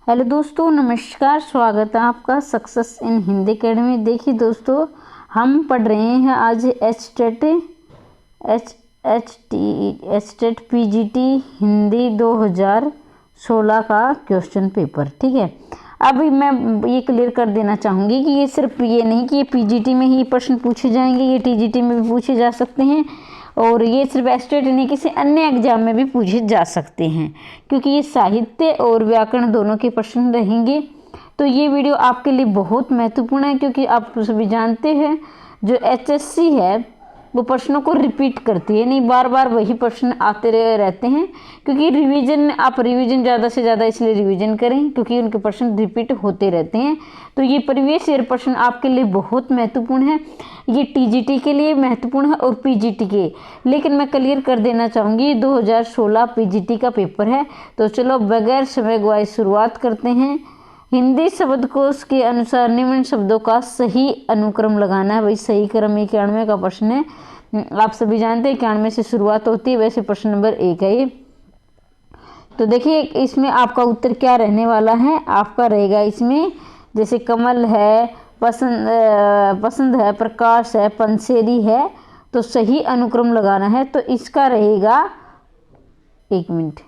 Hello दोस्तों, नमस्कार। स्वागत है आपका सक्सेस इन हिंदी अकेडमी। देखिए दोस्तों, हम पढ़ रहे हैं आज एचटेट पीजीटी हिंदी 2016 का क्वेश्चन पेपर। ठीक है, अभी मैं ये क्लियर कर देना चाहूँगी कि ये सिर्फ ये नहीं कि ये पीजीटी में ही प्रश्न पूछे जाएंगे, ये टीजीटी में भी पूछे जा सकते हैं और ये सिर्फ एस्टेट नहीं, किसी अन्य एग्जाम में भी पूछे जा सकते हैं, क्योंकि ये साहित्य और व्याकरण दोनों के प्रश्न रहेंगे। तो ये वीडियो आपके लिए बहुत महत्वपूर्ण है, क्योंकि आप सभी जानते हैं जो एचएससी है वो प्रश्नों को रिपीट करती है, नहीं बार बार वही प्रश्न आते रहते हैं। क्योंकि रिवीजन ज़्यादा से ज़्यादा इसलिए रिवीजन करें क्योंकि उनके प्रश्न रिपीट होते रहते हैं। तो ये प्रीवियस ईयर प्रश्न आपके लिए बहुत महत्वपूर्ण है। ये टीजीटी के लिए महत्वपूर्ण है और पीजीटी के, लेकिन मैं क्लियर कर देना चाहूँगी 2016 पीजीटी का पेपर है। तो चलो बगैर समय गवाए शुरुआत करते हैं। हिंदी शब्दकोश के अनुसार निम्न शब्दों का सही अनुक्रम लगाना है। भाई सही क्रम 91 का प्रश्न है। आप सभी जानते हैं 91 से शुरुआत होती है, वैसे प्रश्न नंबर 1 है ये। तो देखिए इसमें आपका उत्तर क्या रहने वाला है। आपका रहेगा इसमें जैसे कमल है, पसंद है, प्रकाश है, पंसेरी है, तो सही अनुक्रम लगाना है। तो इसका रहेगा, एक मिनट,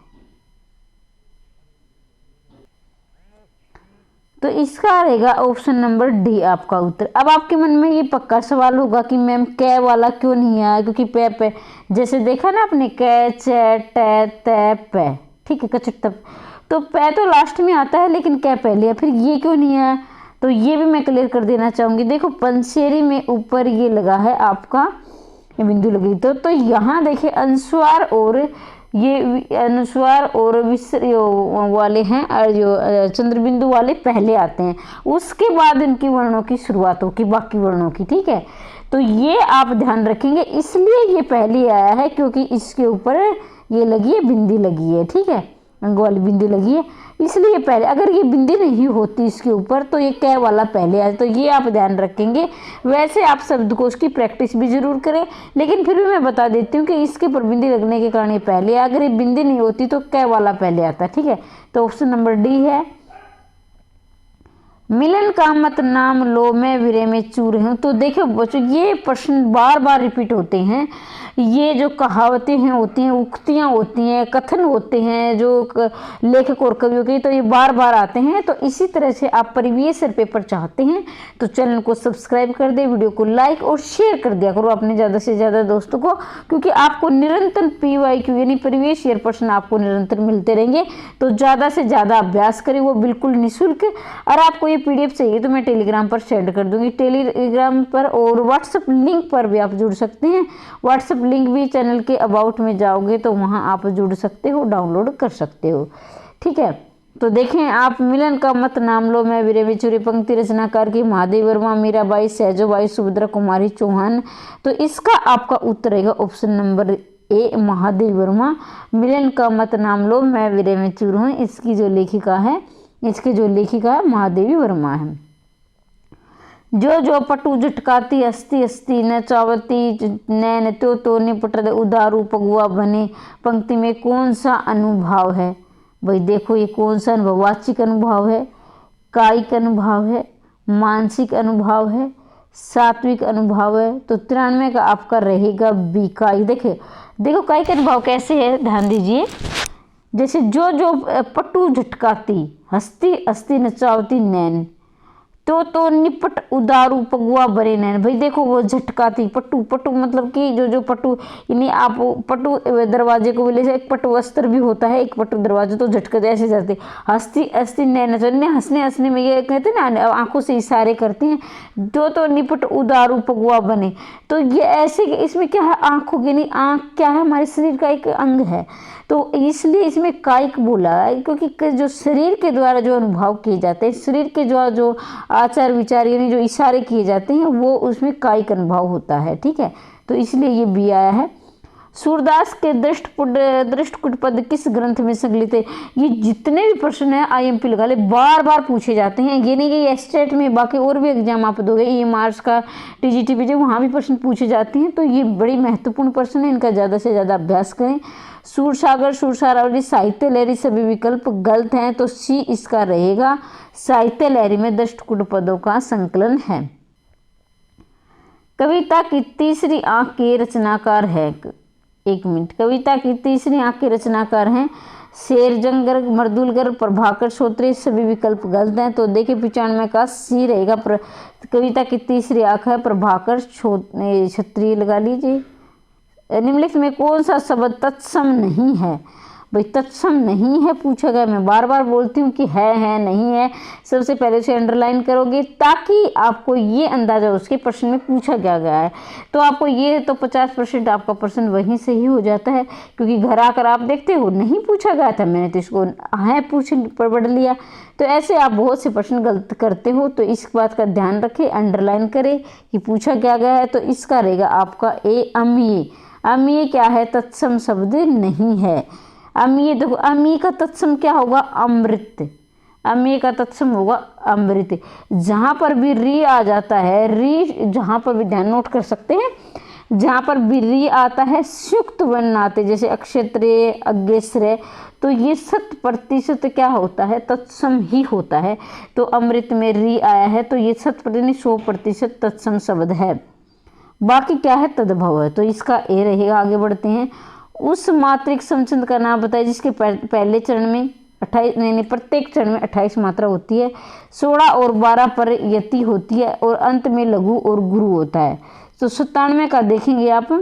तो इसका रहेगा ऑप्शन नंबर डी आपका उत्तर। अब आपके मन में ये पक्का सवाल होगा कि मैम कै वाला क्यों नहीं आया, क्योंकि पे जैसे देखा ना आपने कै चे टे ते पै, ठीक है, कचट, तो पै तो लास्ट में आता है लेकिन कै पहले है, फिर ये क्यों नहीं आया। तो ये भी मैं क्लियर कर देना चाहूँगी। देखो पंसेरी में ऊपर ये लगा है आपका बिंदु लगी, तो यहाँ देखिए अनुस्वार और ये अनुस्वार और विसर्ग वाले हैं, और जो चंद्र बिंदु वाले पहले आते हैं, उसके बाद इनकी वर्णों की शुरुआत होगी बाकी वर्णों की। ठीक है, तो ये आप ध्यान रखेंगे, इसलिए ये पहले आया है क्योंकि इसके ऊपर ये लगी है, बिंदी लगी है। ठीक है, अंग वाली बिंदी लगी है, इसलिए पहले, अगर ये बिंदी नहीं होती इसके ऊपर तो ये कै वाला पहले आए। तो ये आप ध्यान रखेंगे। वैसे आप शब्दकोश की प्रैक्टिस भी जरूर करें, लेकिन फिर भी मैं बता देती हूँ कि इसके ऊपर बिंदी लगने के कारण ये पहले, अगर ये बिंदी नहीं होती तो कै वाला पहले आता। ठीक है, तो ऑप्शन नंबर डी है। मिलन का मत नाम लो मैं विरह में चूर हूँ। तो देखो बच्चों, ये प्रश्न बार बार रिपीट होते हैं। ये जो कहावतें हैं होती हैं, उक्तियाँ होती हैं, कथन होते हैं जो लेखक और कवियों के, तो ये बार बार आते हैं। तो इसी तरह से आप प्रीवियस ईयर पेपर चाहते हैं तो चैनल को सब्सक्राइब कर दे, वीडियो को लाइक और शेयर कर दिया करो अपने ज़्यादा से ज़्यादा दोस्तों को, क्योंकि आपको निरंतर PYQ यानी प्रीवियस ईयर प्रश्न आपको निरंतर मिलते रहेंगे। तो ज़्यादा से ज़्यादा अभ्यास करें, वो बिल्कुल निःशुल्क। और आपको ये PDF चाहिए तो मैं टेलीग्राम पर शेयर कर दूंगी, टेलीग्राम पर और व्हाट्सएप लिंक पर भी आप जुड़ सकते हैं। व्हाट्सएप लिंक भी चैनल के अबाउट में जाओगे तो वहां आप जुड़ सकते हो, डाउनलोड कर सकते हो। ठीक है, तो देखें आप, मिलन का मत नाम लो मैं विरह में चूर, पंक्ति रचनाकार की महादेव वर्मा, मीराबाई, सहजोबाई, सुभद्रा कुमारी चौहान। तो इसका आपका उत्तर रहेगा option number A, Mahadev Verma. मिलन का मत नाम लो मैं विरह में चूर हूँ, इसकी जो लेखिका है महादेवी वर्मा है। जो पटु झटकाती हस्ती हस्ती न चावती नैन तो निपट उदारू पगुआ बने, पंक्ति में कौन सा अनुभाव है। भाई देखो ये कौन सा अनुभव, वाचिक अनुभव है, कायिक अनुभव है, मानसिक अनुभव है, सात्विक अनुभव है। तो 93 का आपका रहेगा बी, कायिक। देखो कायिक अनुभव कैसे है, ध्यान दीजिए। जैसे जो पटु झटकाती हस्ती हस्ती नचावती नैन तो निपट उदारू पगुआ बरे नैन। भाई देखो वो झटकाती, पटु मतलब कि जो पटु, यानी आप पटु दरवाजे को भी ले, एक पटु अस्त्र भी होता है, एक पटु दरवाजे, तो झटकते ऐसे जाते, हस्ती हस्ती नैन, हंसने में ये कहते हैं ना, आंखों से इशारे करते हैं, तो निपट उदारू पगुआ बने। तो ये ऐसे, इसमें क्या है, आंखों की, नहीं आंख क्या है, हमारे शरीर का एक अंग है, तो इसलिए इसमें कायिक बोला है, क्योंकि जो शरीर के द्वारा जो अनुभव किए जाते हैं, शरीर के द्वारा जो आचार विचार यानी जो इशारे किए जाते हैं, वो उसमें कायिक अनुभव होता है। ठीक है, तो इसलिए ये बी आया है। सूरदास के दृष्टकूट पद किस ग्रंथ में संकलित है। ये जितने भी प्रश्न है IMP लगा ले, बार बार पूछे जाते हैं। ये नहीं कि ये स्टेट में, बाकी और भी एग्जाम आप दोगे, ये मार्च का TGT PG वहाँ भी प्रश्न पूछे जाते हैं। तो ये बड़ी महत्वपूर्ण प्रश्न है, इनका ज़्यादा से ज़्यादा अभ्यास करें। सूरसागर, सुरसारावली, साहित्य लहरी सभी विकल्प गलत हैं, तो C इसका रहेगा। साहित्य लहरी में दृष्टकूट पदों का संकलन है। कविता की तीसरी आंख के रचनाकार है, एक मिनट, कविता की तीसरी आंख के रचनाकार हैं शेरजंग, मर्दुलगर, प्रभाकर श्रोत्रिय, सभी विकल्प गलत हैं। तो देखिए 95 का C रहेगा। कविता की तीसरी आंख है प्रभाकर क्षत्रिय, लगा लीजिए। निम्नलिखित में कौन सा शब्द तत्सम नहीं है। भाई तत्सम नहीं है पूछा गया, मैं बार बार बोलती हूँ कि है नहीं है। सबसे पहले उसे अंडरलाइन करोगे ताकि आपको ये अंदाजा उसके प्रश्न में पूछा क्या गया है। तो आपको ये तो 50% आपका प्रश्न वहीं से ही हो जाता है, क्योंकि घर आकर आप देखते हो नहीं पूछा गया था, मैंने तो इसको है पूछ पढ़ लिया। तो ऐसे आप बहुत से प्रश्न गलत करते हो, तो इस बात का ध्यान रखें, अंडरलाइन करें कि पूछा क्या गया है। तो इसका रहेगा आपका A अमीय। अमीय क्या है, तत्सम शब्द नहीं है। अमीय देखो, अमीय का तत्सम क्या होगा, अमृत। अमीय का तत्सम होगा अमृत। जहाँ पर भी री आ जाता है, री जहाँ पर भी ध्यान नोट कर सकते हैं, जहाँ पर भी री आता है संयुक्त वर्ण आते, जैसे अक्षत्रिय, अज्ञेश्रय, तो ये 100% क्या होता है, तत्सम ही होता है। तो अमृत में री आया है, तो ये 100% तत्सम शब्द है। बाकी क्या है, तद्भव है, तो इसका A रहेगा। आगे बढ़ते हैं। उस मात्रिक समछंद का नाम बताइए जिसके पहले चरण में 28 नहीं, प्रत्येक चरण में 28 मात्रा होती है, 16 और 12 पर यति होती है, और अंत में लघु और गुरु होता है। तो 97 का देखेंगे आप,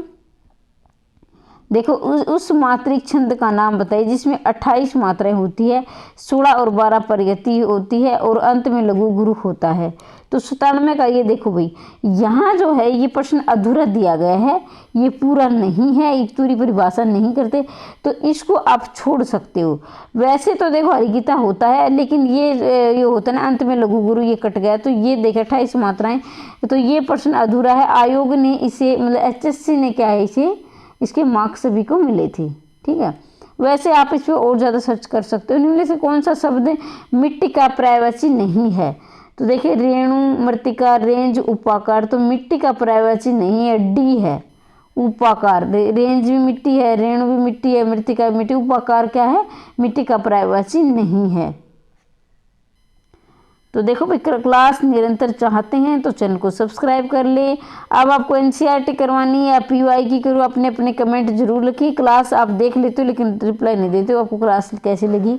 देखो उस मात्रिक छंद का नाम बताइए जिसमें 28 मात्राएं होती है, 16 और 12 पर यति होती है, और अंत में लघु गुरु होता है। तो 97 का ये देखो भाई, यहाँ जो है ये प्रश्न अधूरा दिया गया है, ये पूरा नहीं है, एक पूरी परिभाषा नहीं करते, तो इसको आप छोड़ सकते हो। वैसे तो देखो हरिगीता होता है, लेकिन ये होता है ना अंत में लघु गुरु, ये कट गया। तो ये देखे 28 मात्राएं, तो ये प्रश्न अधूरा है। आयोग ने इसे मतलब HSC ने क्या है, इसे इसके मार्क्स सभी को मिले थे, ठीक है। वैसे आप इस पर और ज़्यादा सर्च कर सकते हो। निम्नलिखित से कौन सा शब्द मिट्टी का पर्यायवाची नहीं है। तो देखिए रेणु, मृतिका, रेंज, उपाकार, तो मिट्टी का पर्यायवाची नहीं है, D है उपाकार। रेंज भी मिट्टी है, रेणु भी मिट्टी है, मृतिका भी मिट्टी, उपाकार क्या है, मिट्टी का पर्यायवाची नहीं है। तो देखो भाई, क्लास निरंतर चाहते हैं तो चैनल को सब्सक्राइब कर ले। अब आपको NCERT करवानी है या PY की करो, अपने अपने कमेंट जरूर लिखिए। क्लास आप देख लेते हो लेकिन रिप्लाई नहीं देते हो, आपको क्लास कैसी लगी।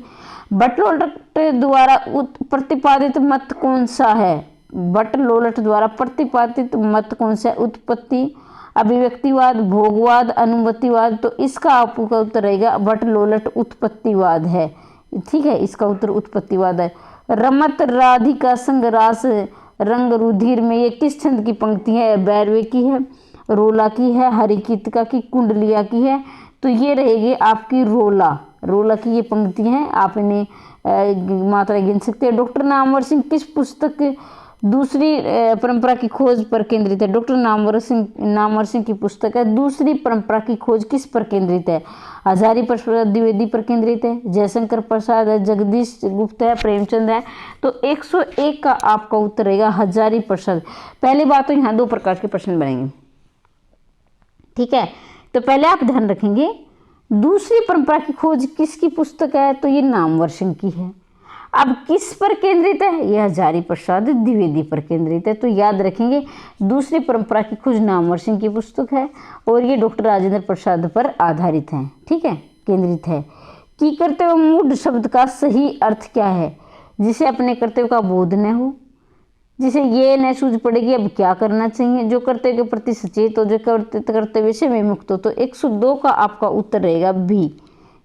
बटलोलट द्वारा प्रतिपादित मत कौन सा है। बटलोलट द्वारा प्रतिपादित मत कौन सा है। उत्पत्ति, अभिव्यक्तिवाद, भोगवाद, अनुमतिवाद। तो इसका आपका उत्तर रहेगा बटलोलट उत्पत्तिवाद है, ठीक है, इसका उत्तर उत्पत्तिवाद है। रमत, राधिका, संग, रास, रंग, रुधिर में ये किस छंद की पंक्ति है। बैरवे की है, रोला की है, हरिकीतिका की, कुंडलिया की है। तो ये रहेगी आपकी रोला की ये पंक्ति हैं, आप इन्हें मात्रा गिन सकते हैं। डॉक्टर नामवर सिंह किस पुस्तक दूसरी परंपरा की खोज पर केंद्रित है। डॉक्टर नामवर सिंह की पुस्तक है दूसरी परंपरा की खोज किस पर केंद्रित है। हजारी प्रसाद द्विवेदी पर केंद्रित है, जयशंकर प्रसाद है, जगदीश गुप्त है, प्रेमचंद है। तो 101 का आपका उत्तर रहेगा हजारी प्रसाद। पहली बात तो यहाँ 2 प्रकार के प्रश्न बनेंगे, ठीक है। तो पहले आप ध्यान रखेंगे दूसरी परंपरा की खोज किसकी पुस्तक है, तो ये नामवर सिंह की है। अब किस पर केंद्रित है, यह हजारी प्रसाद द्विवेदी पर केंद्रित है। तो याद रखेंगे दूसरी परंपरा की खोज नामवर सिंह की पुस्तक है, और ये डॉक्टर राजेंद्र प्रसाद पर आधारित है, ठीक है, केंद्रित है। कि कर्तव्य मूढ़ शब्द का सही अर्थ क्या है। जिसे अपने कर्तव्य का बोध न हो, जिसे ये न सूझ पड़ेगी अब क्या करना चाहिए, जो कर्तव्य के प्रति सचेत हो, जो कर्तव्य से विमुक्त हो। तो 102 का आपका उत्तर रहेगा B।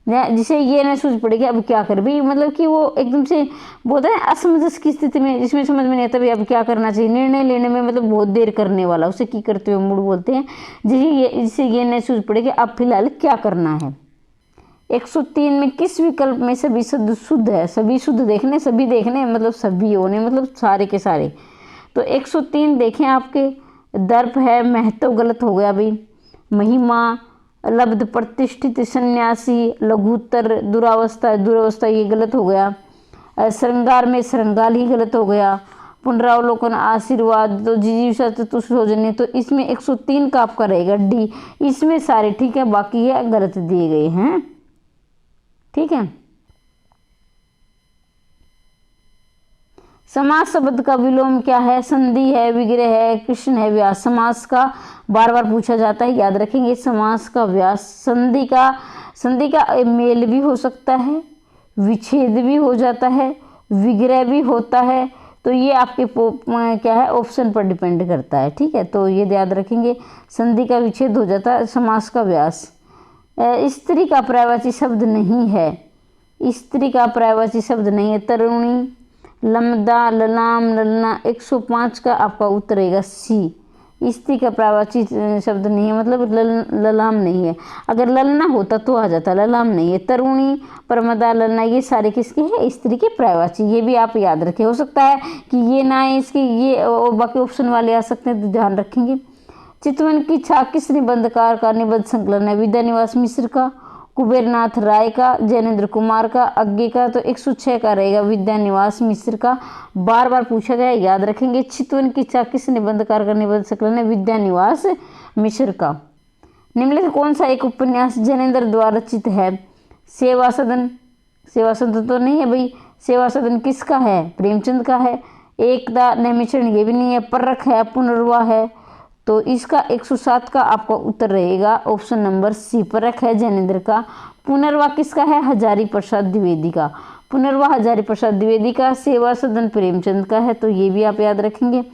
जिसे ये न सूझ पड़ेगी अब क्या कर, भाई मतलब कि वो एकदम से बोलते हैं असमंजस की स्थिति में, जिसमें समझ में नहीं आता भाई अब क्या करना चाहिए, निर्णय लेने में मतलब बहुत देर करने वाला, उसे की करते हुए मूड बोलते हैं। जिसे ये न सूझ पड़ेगी अब फिलहाल क्या करना है। 103 में किस विकल्प में सभी शब्द शुद्ध है। सभी शुद्ध देखने, सभी देखने मतलब सभी होने मतलब सारे के सारे। तो 103 देखें आपके, दर्प है, महत्व गलत हो गया भाई, महिमा, लब्ध प्रतिष्ठित सन्यासी, लघुत्तर दुरावस्था, दुरावस्था ये गलत हो गया। श्रृंगार में श्रृंगार ही गलत हो गया। पुनरावलोकन, आशीर्वाद, तो जिजीविषा चतुष्ट सौजन्य, तो इसमें 103 का आपका रहेगा डी। इसमें सारे ठीक है, बाकी ये गलत दिए गए हैं। ठीक है। समास शब्द का विलोम क्या है? संधि है, विग्रह है, कृष्ण है, व्यास। समास का बार बार पूछा जाता है, याद रखेंगे। समास का व्यास, संधि का मेल भी हो सकता है, विच्छेद भी हो जाता है, विग्रह भी होता है। तो ये आपके क्या है, ऑप्शन पर डिपेंड करता है। ठीक है, तो ये याद रखेंगे। संधि का विच्छेद हो जाता है, समास का व्यास। स्त्री का पर्यायवाची शब्द नहीं है, स्त्री का पर्यायवाची शब्द नहीं है। तरुणी, लमदा, ललाम, ललना, 105 का आपका उत्तर रहेगा सी। स्त्री का पर्यायवाची शब्द नहीं है, मतलब ललाम नहीं है। अगर ललना होता तो आ जाता, ललाम नहीं है। तरुणी, प्रमदा, ललना ये सारे किसके हैं? स्त्री के पर्यायवाची। ये भी आप याद रखें। हो सकता है कि ये ना है इसके, ये और बाकी ऑप्शन वाले आ सकते हैं, तो ध्यान रखेंगे। चितवन की छाक किस निबंधकार का निबंध संकलन है? विद्यानिवास मिश्र का, कुबेरनाथ राय का, जैनेन्द्र कुमार का, अज्ञे का। तो 106 का रहेगा विद्यानिवास मिश्र का। बार बार पूछा गया, याद रखेंगे। चितवन की छाक किस निबंधकार का निबंध संकलन है? विद्यानिवास मिश्र का। निम्नलिखित कौन सा एक उपन्यास जैनेन्द्र द्वारा रचित है? सेवा सदन, सेवा सदन तो नहीं है भाई। सेवा सदन किसका है? प्रेमचंद का है। एकता नैमिषारण्य ये भी नहीं है। परख है, पुनर्वा है। तो इसका 107 का आपका उत्तर रहेगा ऑप्शन नंबर सी, परख है जैनेन्द्र का। पुनर्वा किसका है? हजारी प्रसाद द्विवेदी का। पुनर्वा हजारी प्रसाद द्विवेदी का। सेवा सदन प्रेमचंद का है, तो ये भी आप याद रखेंगे।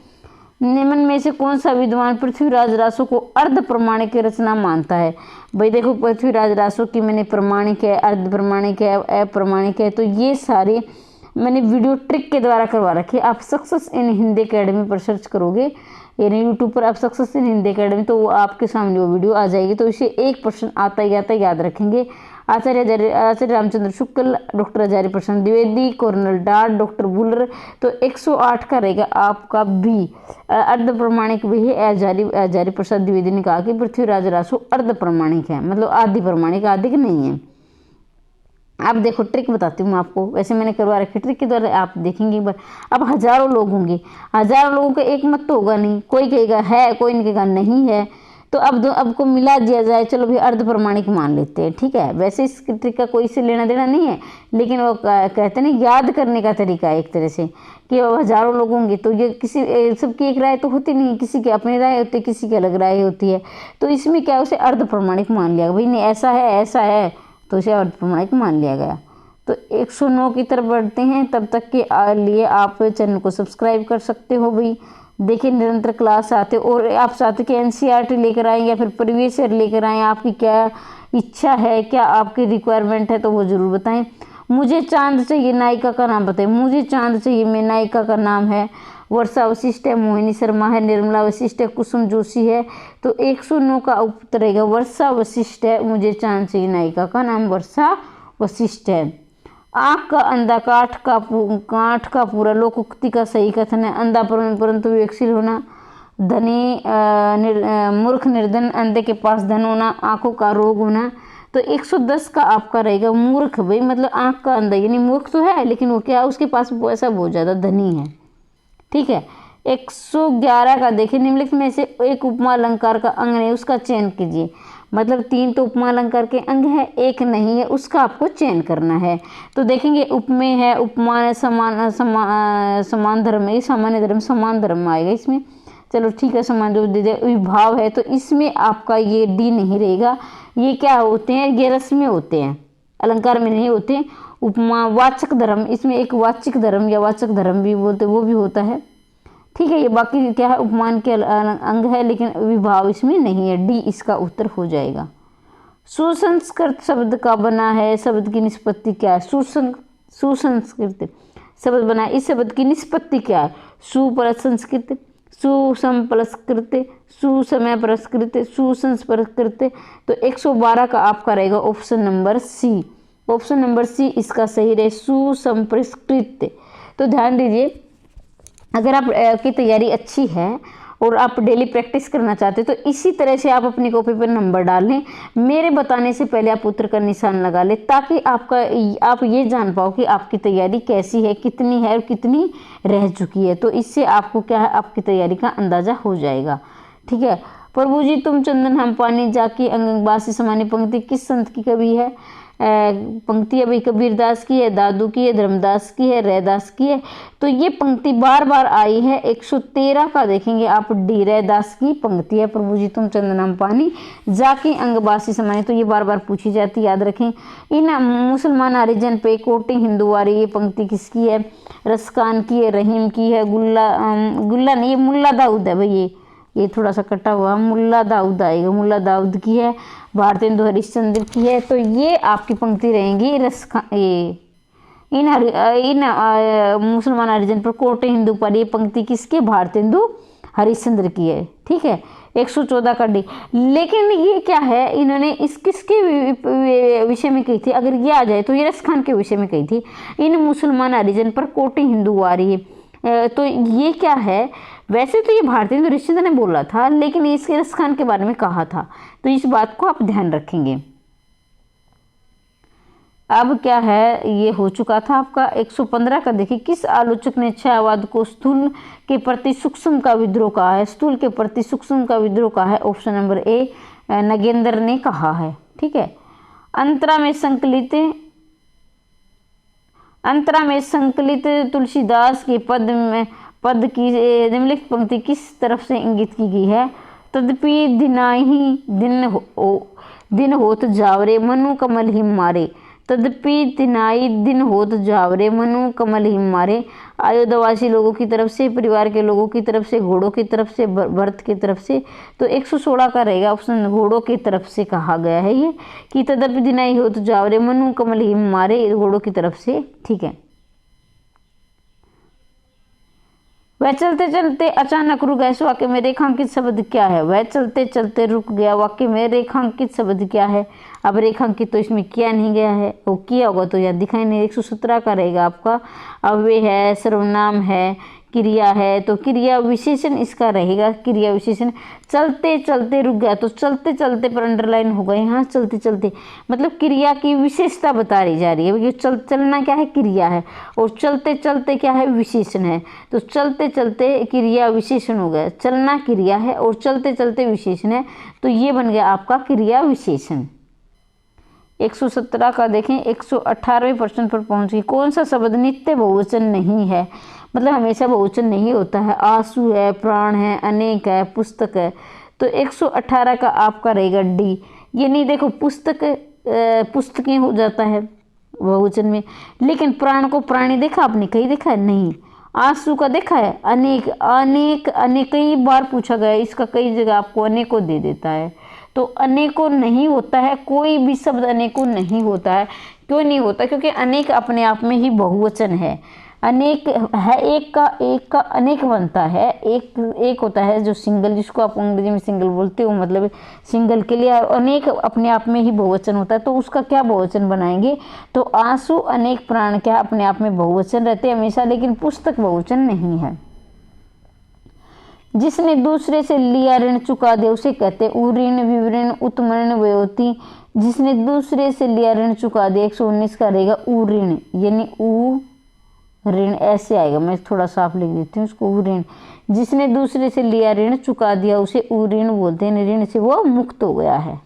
निम्न में से कौन सा विद्वान पृथ्वीराज रासो को अर्ध प्रमाणिक रचना मानता है? भाई देखो, पृथ्वीराज रासो की मैंने प्रमाणिक है, अर्ध प्रमाणिक है, अप्रमाणिक है, तो ये सारे मैंने वीडियो ट्रिक के द्वारा करवा रखे। आप सक्सेस इन हिंदी अकेडमी पर सर्च करोगे, यानी यूट्यूब पर आप सक्सेस इन हिंदी अकेडमी, तो वो आपके सामने वो वीडियो आ जाएगी। तो इसे एक प्रश्न आता ही आता, याद रखेंगे। Acharya Ramchandra Shukla, doctor Hazari Prasad Dwivedi, colonel Tod, doctor Buhler. तो 108 का रहेगा आपका बी, अर्ध प्रमाणिक भी है। हजारी प्रसाद द्विवेदी ने कहा कि पृथ्वीराज रासो अर्ध प्रमाणिक है, मतलब आधि प्रमाणिक, आधिक नहीं है। आप देखो, ट्रिक बताती हूँ आपको, वैसे मैंने करवा रखी, ट्रिक के द्वारा आप देखेंगे। अब हजारों लोग होंगे, हजारों लोगों का एक मत तो होगा नहीं, कोई कहेगा है, कोई नहीं कहेगा नहीं है। तो अब को मिला दिया जाए, चलो भी अर्ध प्रमाणिक मान लेते हैं। ठीक है, वैसे इस ट्रिक का कोई से लेना देना नहीं है, लेकिन वो कहते हैं याद करने का तरीका है एक तरह से, कि हजारों लोग होंगे तो ये किसी सबकी एक राय तो होती नहीं, किसी की अपनी राय होती है, किसी की अलग राय होती है। तो इसमें क्या उसे अर्ध प्रमाणिक मान लिया, भाई नहीं ऐसा है, ऐसा है, तो इसे अर्ध प्रमाणिक मान लिया गया। तो 109 की तरफ बढ़ते हैं। तब तक के लिए आप चैनल को सब्सक्राइब कर सकते हो। भाई देखिए, निरंतर क्लास आते, और आप चाहते कि एनसीईआरटी लेकर आएँ या फिर प्रीवियस ईयर लेकर आएँ, आपकी क्या इच्छा है, क्या आपकी रिक्वायरमेंट है, तो वो ज़रूर बताएं। मुझे चांद चाहिए, नायिका का नाम बताएं। मुझे चांद चाहिए में नायिका का नाम है वर्षा वशिष्ठ है, मोहिनी शर्मा है, निर्मला वशिष्ठ है, कुसुम जोशी है। तो 109 का उत्तर रहेगा वर्षा वशिष्ठ है। मुझे चांद चाहिए, नायिका का नाम वर्षा वशिष्ठ है। आँख का अंधा, काठ का पूरा, लोकोक्ति का सही कथन है। अंधा परंतु विवेकशील होना, धनी मूर्ख निर्धन, अंधे के पास धन होना, आँखों का रोग होना। तो 110 का आपका रहेगा मूर्ख, भाई मतलब आँख का अंधा, यानी मूर्ख तो है लेकिन वो क्या, उसके पास पैसा बहुत ज़्यादा धनी है। ठीक है। 111 का देखिए, निम्नलिखित में से एक उपमा अलंकार का अंग नहीं, उसका चयन कीजिए। मतलब 3 तो उपमा अलंकार के अंग है, एक नहीं है, उसका आपको चयन करना है। तो देखेंगे, उपमेय है, उपमान है, समान धर्म है, सामान्य धर्म, समान धर्म आएगा इसमें। चलो ठीक है, समान जो दे दे। विभाव है, तो इसमें आपका ये डी नहीं रहेगा। ये क्या होते हैं, ये रस्में होते हैं, अलंकार में नहीं होते। उपमा, वाचक धर्म, इसमें एक वाचिक धर्म या वाचक धर्म भी बोलते, वो भी होता है। ठीक है, ये बाकी क्या है, उपमान के अंग है, लेकिन विभाव इसमें नहीं है। डी इसका उत्तर हो जाएगा। सुसंस्कृत शब्द का बना है, शब्द की निष्पत्ति क्या है? सुसंस्कृत शब्द बना है, इस शब्द की निष्पत्ति क्या है? सु प्लस संस्कृत, सुसम प्लस कृत, सुसमय प्लस कृत, सुसंस्कृत। तो 112 का आपका रहेगा option number C. Option number C इसका सही रहे, सुसंस्कृत। तो ध्यान दीजिए, अगर आप की तैयारी अच्छी है और आप डेली प्रैक्टिस करना चाहते हो तो इसी तरह से आप अपनी कॉपी पर नंबर डाल लें। मेरे बताने से पहले आप उत्तर का निशान लगा लें, ताकि आप ये जान पाओ कि आपकी तैयारी कैसी है, कितनी है और कितनी रह चुकी है। तो इससे आपको क्या है, आपकी तैयारी का अंदाजा हो जाएगा। ठीक है। प्रभु जी तुम चंदन हम पानी जाकी अंगबासी समानी पंक्ति किस संत की कवि है? पंक्ति अभी कबीरदास की है, दादू की है, धर्मदास की है, रैदास की है। तो ये पंक्ति बार बार आई है। 113 का देखेंगे आप, डी रैदास की पंक्ति है, प्रभु जी तुम चंदन हम पानी जाकी अंगबासी समानी। तो ये बार बार पूछी जाती, याद रखें। इन मुसलमान हरिजन पे कोटि हिंदुवारी, ये पंक्ति किसकी है? रसकान की है, रहीम की है, गुल्ला नहीं, ये मुल्ला दाऊद है भाई, ये थोड़ा सा कटा हुआ मुल्ला दाऊद आएगा, मुल्ला दाऊद की है, भारतेंदु हरिश्चंद्र की है। तो ये आपकी पंक्ति रहेंगी इन मुसलमान हरिजन पर कोटे हिंदू पर, ये पंक्ति किसके? भारतेंदु हरिश्चंद्र की है। ठीक है। 114 का डी। लेकिन ये क्या है, इन्होंने इस किसके विषय में कही थी? अगर ये आ जाए तो ये रस खान के विषय में कही थी। इन मुसलमान हरिजन पर कोटि हिंदू आ रही है। तो ये क्या है, वैसे तो ये भारतेंदु हरिश्चंद्र ने बोला था, लेकिन इसके रस खान के बारे में कहा था। तो इस बात को आप ध्यान रखेंगे। अब क्या है, ये हो चुका था आपका। 115 का देखिए, किस आलोचक ने छायावाद को स्थूल के प्रति सूक्ष्म का विद्रोह कहा है? स्थूल के प्रति सूक्ष्म का विद्रोह कहा है, ऑप्शन नंबर ए नगेंद्र ने कहा है। ठीक है। अंतरा में संकलित तुलसीदास के पद की निम्नलिखित पंक्ति किस तरफ से इंगित की गई है? तदपि दिनाहि दिन होत जावरे मनु कमल हिम मारे। तदपि दिनाई दिन होत जावरे मनु कमल हिम मारे। अयोध्यावासी लोगों की तरफ से, परिवार के लोगों की तरफ से, घोड़ों की तरफ से, भरत की तरफ से। तो 116 का रहेगा ऑप्शन, घोड़ों की तरफ से कहा गया है ये, कि तदपि दिनाई होत जावरे मनु कमल हिम मारे, घोड़ों की तरफ से। ठीक है। वह चलते चलते अचानक रुक गया, इस वाक्य में रेखांकित शब्द क्या है? वह चलते चलते रुक गया, वाक्य में रेखांकित शब्द क्या है? अब रेखांकित तो इसमें किया नहीं गया है, वो किया होगा तो यार दिखाई नहीं। 117 का रहेगा आपका, अव्यय है, सर्वनाम है, क्रिया है। तो क्रिया विशेषण इसका रहेगा, क्रिया विशेषण। चलते चलते रुक गया, तो चलते चलते पर अंडरलाइन हो गए यहाँ, चलते चलते मतलब क्रिया की विशेषता बता रही जा रही है। चलना क्या है? क्रिया है, और चलते चलते क्या है? विशेषण है। तो चलते चलते क्रिया विशेषण हो गया, चलना क्रिया है और चलते चलते विशेषण है। तो ये बन गया आपका क्रिया विशेषण। 117 का देखें, 118वें प्रश्न पर पहुंच गए। कौन सा शब्द नित्य बहुवचन नहीं है? मतलब हमेशा बहुवचन नहीं होता है। आंसू है, प्राण है, अनेक है, पुस्तक है। तो 118 का आपका रहेगा डी। ये नहीं, देखो पुस्तकें हो जाता है बहुवचन में, लेकिन प्राण को प्राणी देखा आपने? कहीं देखा है? नहीं। आंसू का देखा है? अनेक कई बार पूछा गया, इसका कई जगह आपको अनेकों दे देता है। तो अनेकों नहीं होता है, कोई भी शब्द अनेकों नहीं होता है। क्यों नहीं होता? क्योंकि अनेक अपने आप में ही बहुवचन है। अनेक है, एक का अनेक बनता है। एक होता है जो सिंगल, जिसको आप अंग्रेजी में सिंगल बोलते हो, मतलब सिंगल के लिए। अनेक अपने आप में ही बहुवचन होता है, तो उसका क्या बहुवचन बनाएंगे? तो आंसू, अनेक, प्राण क्या अपने आप में बहुवचन रहते हैं हमेशा, लेकिन पुस्तक बहुवचन नहीं है। जिसने दूसरे से लिया ऋण चुका दे उसे कहते उऋण, विवरण, उत्मरण, व्योति। जिसने दूसरे से लिया ऋण चुका दे, 119 का रहेगा उऋण, यानी उ ऋण ऐसे आएगा। मैं थोड़ा साफ लिख देती हूँ उसको, ऋण। जिसने दूसरे से लिया ऋण चुका दिया उसे ऋण बोलते हैं, ऋण से वो मुक्त हो गया है।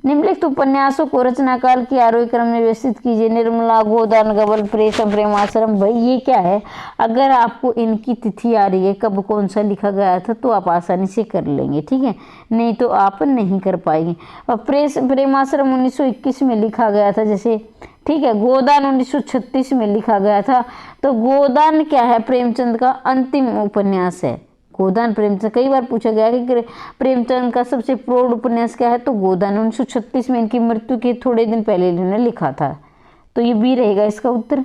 निम्नलिखित उपन्यासों को रचना काल की आरोही क्रम में व्यवस्थित कीजिए। निर्मला, गोदान, गबल, प्रेषम, प्रेमाश्रम। भाई ये क्या है? अगर आपको इनकी तिथि आ रही है, कब कौन सा लिखा गया था, तो आप आसानी से कर लेंगे। ठीक है, नहीं तो आप नहीं कर पाएंगे। और प्रेमाश्रम 1921 में लिखा गया था जैसे। ठीक है, गोदान 1936 में लिखा गया था। तो गोदान क्या है? प्रेमचंद का अंतिम उपन्यास है। गोदान प्रेमचंद, कई बार पूछा गया है कि प्रेमचंद का सबसे प्रौढ़ उपन्यास क्या है? तो गोदान 1936 में, इनकी मृत्यु के थोड़े दिन पहले इन्होंने लिखा था। तो ये भी रहेगा इसका उत्तर।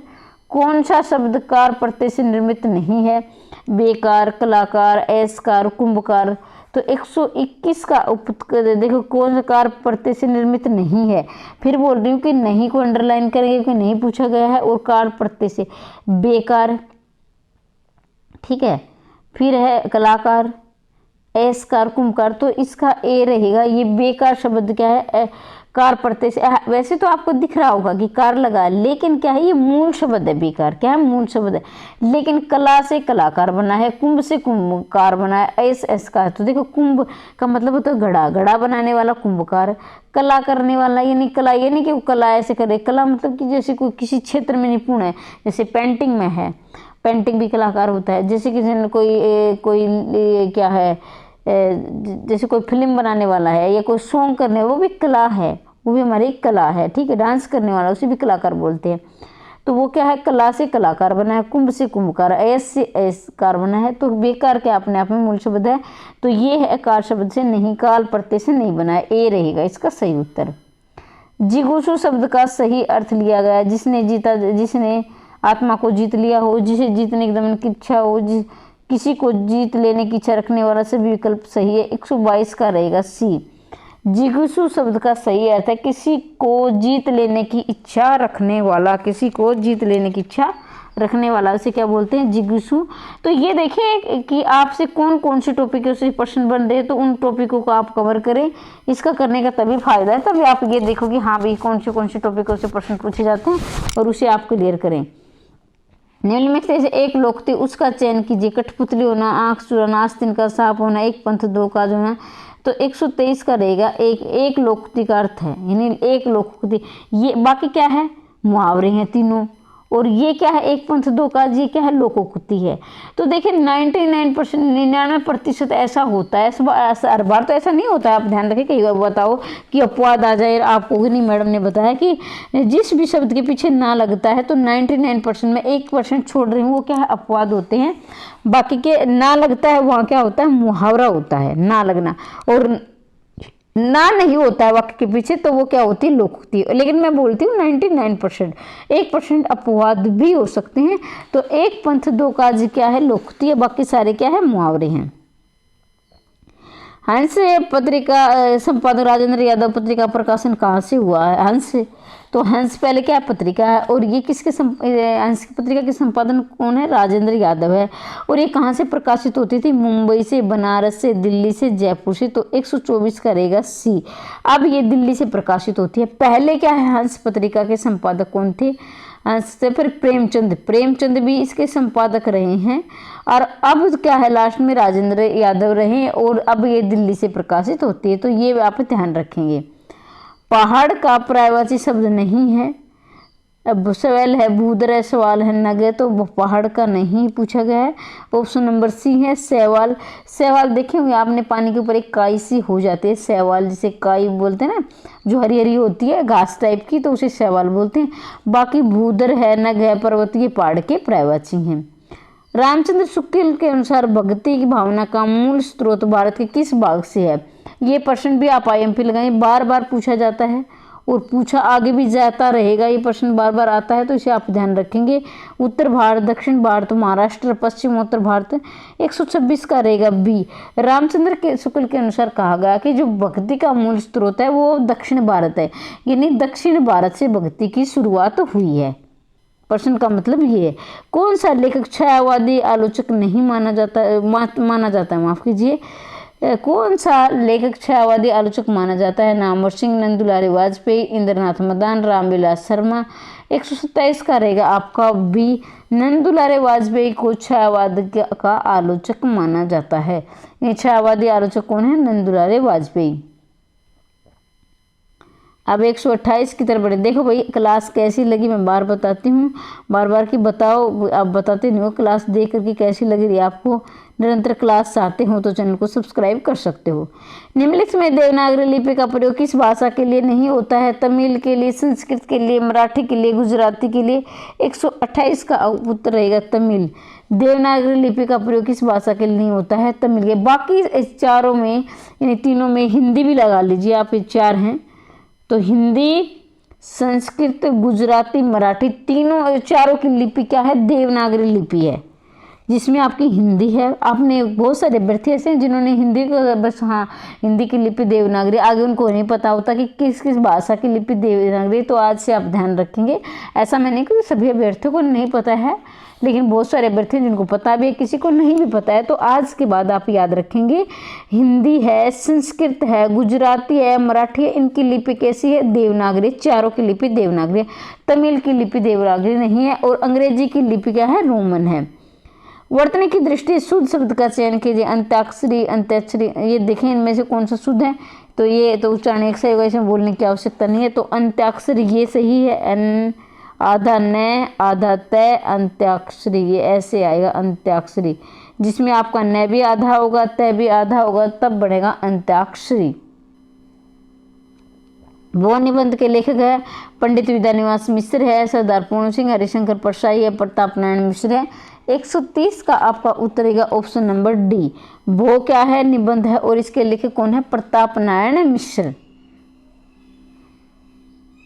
कौन सा शब्द कार प्रत्यय से निर्मित नहीं है? बेकार, कलाकार, ऐसकार, कुंभकार। तो 121 का देखो, कौन सा कार प्रत्यय से निर्मित नहीं है। फिर बोल रही हूँ कि नहीं को अंडरलाइन करेंगे कि नहीं पूछा गया है, और कार प्रत्यय से बेकार। ठीक है, फिर है कलाकार, एसकार कुंभकार, तो इसका ए रहेगा। ये बेकार शब्द क्या है, कार प्रत्यय से, वैसे तो आपको दिख रहा होगा कि कार लगा है, लेकिन क्या है ये मूल शब्द है, बेकार क्या है मूल शब्द है। लेकिन कला से कलाकार बना है, कुंभ से कुंभकार बना है, एस का, तो देखो कुंभ का मतलब होता है घड़ा, घड़ा बनाने वाला कुंभकार, कला करने वाला यानी कला, ये नहीं कि वो कला ऐसे करे, कला मतलब कि जैसे कोई किसी क्षेत्र में निपुण है, जैसे पेंटिंग में है, पेंटिंग भी कलाकार होता है। जैसे कि कोई क्या है, जैसे कोई फिल्म बनाने वाला है या कोई सॉन्ग करने, वो भी कला है, वो भी हमारी एक कला है, ठीक है। डांस करने वाला उसे भी कलाकार बोलते हैं। तो वो क्या है, कला से कलाकार बना है, कुंभ से कुंभकार, ऐस से ऐसकार बना है। तो बेकार क्या अपने आप में मूल शब्द है, तो ये है कार शब्द से नहीं, काल प्रत्यय से नहीं बना है, ए रहेगा इसका सही उत्तर। जिगुसु शब्द का सही अर्थ लिया गया, जिसने जीता, जिसने आत्मा को जीत लिया हो, जिसे जीतने की दमन की इच्छा हो, किसी को जीत लेने की इच्छा रखने वाला, सभी विकल्प सही है। 122 का रहेगा सी। जिगुसु शब्द का सही अर्थ है किसी को जीत लेने की इच्छा रखने वाला, किसी को जीत लेने की इच्छा रखने वाला, उसे क्या बोलते हैं, जिगुसु। तो ये देखें कि आपसे कौन कौन से टॉपिकों से प्रश्न बन रहे हैं, तो उन टॉपिकों को आप कवर करें। इसका करने का तभी फायदा है, तभी आप ये देखो कि हाँ भाई कौन से टॉपिकों से प्रश्न पूछे जाते हैं और उसे आप क्लियर करें। निम्नलिखित से एक लोक थी, उसका चयन कीजिए। कठपुतली होना, आंख चुराना, आस्तीन का सांप होना, एक पंथ दो काज होना। तो 123 का रहेगा, एक लोकोक्ति का अर्थ है, यानी एक लोकोक्ति। ये बाकी क्या है, मुहावरे हैं तीनों, और ये क्या है, एक पंथ दो काज, ये क्या है, लोकोक्ति है। तो देखिए 99% ऐसा होता है, हर बार तो ऐसा नहीं होता है, आप ध्यान रखें। कई बार बताओ कि अपवाद आ जाए, आपको नहीं मैडम ने बताया कि जिस भी शब्द के पीछे ना लगता है तो 99% में 1% छोड़ रही हूँ, वो क्या है, अपवाद होते हैं। बाकी के ना लगता है वहाँ क्या होता है, मुहावरा होता है, ना लगना, और ना नहीं होता है वाक्य के पीछे, तो वो क्या होती है, लोकोक्ति। लेकिन मैं बोलती हूँ 99%, 1% अपवाद भी हो सकते हैं। तो एक पंथ दो काज क्या है, लोकोक्ति है, बाकी सारे क्या है, मुहावरे हैं। हंस पत्रिका संपादक राजेंद्र यादव, पत्रिका प्रकाशन कहाँ से हुआ है, हंस। तो हंस पहले क्या पत्रिका है, और ये किसके हंस की पत्रिका के संपादन कौन है, राजेंद्र यादव है। और ये कहाँ से प्रकाशित होती थी, मुंबई से, बनारस से, दिल्ली से, जयपुर से। तो 124 का रहेगा सी। अब ये दिल्ली से प्रकाशित होती है। पहले क्या है, हंस पत्रिका के संपादक कौन थे, हंस से फिर प्रेमचंद भी इसके संपादक रहे हैं। और अब क्या है, लास्ट में राजेंद्र यादव रहे, और अब ये दिल्ली से प्रकाशित होती है। तो ये आप ध्यान रखेंगे। पहाड़ का पर्यायवाची शब्द नहीं है, अब सवाल है, भूदर है, सवाल है, नग है, तो पहाड़ का नहीं पूछा गया है। ऑप्शन नंबर सी है सैवाल। सैवाल देखे होंगे आपने, पानी के ऊपर एक काई सी हो जाती है, सैवाल जिसे काई बोलते हैं ना, जो हरी हरी होती है घास टाइप की, तो उसे सैवाल बोलते हैं। बाकी भूदर है, नग है, पर्वतीय पहाड़ के पर्यायवाची हैं। रामचंद्र शुक्ल के अनुसार भक्ति की भावना का मूल स्रोत भारत के किस भाग से है। ये प्रश्न भी आप IMP लगाएं, बार बार पूछा जाता है और पूछा आगे भी जाता रहेगा, ये प्रश्न बार बार आता है, तो इसे आप ध्यान रखेंगे। उत्तर भारत, दक्षिण भारत, महाराष्ट्र, पश्चिमोत्तर भारत। 126 का रहेगा बी। रामचंद्र के शुक्ल के अनुसार कहा गया कि जो भक्ति का मूल स्रोत है वो दक्षिण भारत है, यानी दक्षिण भारत से भक्ति की शुरुआत हुई है। प्रश्न का मतलब ये है। कौन सा लेखक छायावादी आलोचक नहीं माना जाता है, माफ कीजिए, कौन सा लेखक छायावादी आलोचक माना जाता है। नामवर सिंह, नंदुलारी वाजपेयी, इंद्रनाथ मदान, रामविलास शर्मा। 127 का रहेगा आपका बी। नंदुलारे वाजपेयी को छायावाद का आलोचक माना जाता है। ये छायावादी आलोचक कौन है, नंदुलारे वाजपेयी। अब 128 की तरफ बढ़े। देखो भाई क्लास कैसी लगी, मैं बार बताती हूँ, बार बार की बताओ, आप बताते नहीं हो। क्लास देख करके कैसी लग रही है आपको, निरंतर क्लास चाहते हो तो चैनल को सब्सक्राइब कर सकते हो। निम्नलिखित में देवनागरी लिपि का प्रयोग किस भाषा के लिए नहीं होता है। तमिल के लिए, संस्कृत के लिए, मराठी के लिए, गुजराती के लिए। 128 का उत्तर रहेगा तमिल। देवनागरी लिपि का प्रयोग किस भाषा के लिए नहीं होता है, तमिल के। बाकी इस चारों में, यानी तीनों में, हिंदी भी लगा लीजिए आप, ये 4 हैं तो हिंदी, संस्कृत, गुजराती, मराठी, तीनों चारों की लिपि क्या है, देवनागरी लिपि है। जिसमें आपकी हिंदी है। आपने बहुत सारे अभ्यर्थी ऐसे हैं जिन्होंने हिंदी को बस, हाँ हिंदी की लिपि देवनागरी, आगे उनको नहीं पता होता कि किस किस भाषा की लिपि देवनागरी। तो आज से आप ध्यान रखेंगे, ऐसा मैंने कि सभी अभ्यर्थियों को नहीं पता है, लेकिन बहुत सारे अभ्यर्थी जिनको पता भी है, किसी को नहीं भी पता है। तो आज के बाद आप याद रखेंगे, हिंदी है, संस्कृत है, गुजराती है, मराठी है, इनकी लिपि कैसी है? देवनागरी। चारों की लिपि देवनागरी है। तमिल की लिपि देवनागरी नहीं है, और अंग्रेजी की लिपि क्या है? रोमन है। वर्तनी की दृष्टि शुद्ध शब्द का चयन कीजिए। अंत्याक्षरी, अंत्याक्षरी, ये देखें इनमें से कौन सा शुद्ध है? तो ये तो उच्चारण एक सही होगा, इसमें बोलने की आवश्यकता नहीं है। तो अंत्याक्षरी ये सही है, एन आधा न आधा तय अंत्याक्षरी, ये ऐसे आएगा अंत्याक्षरी, जिसमें आपका न भी आधा होगा, तय भी आधा होगा, तब बढ़ेगा अंत्याक्षरी। वो निबंध के लेखक है पंडित विद्यानिवास मिश्र है, सरदार पूर्ण सिंह, हरिशंकर परसाई है, प्रताप नारायण मिश्र है। 130 का आपका उत्तरेगा ऑप्शन नंबर डी। वो क्या है? निबंध है, और इसके लेखक कौन है? प्रताप नारायण मिश्र।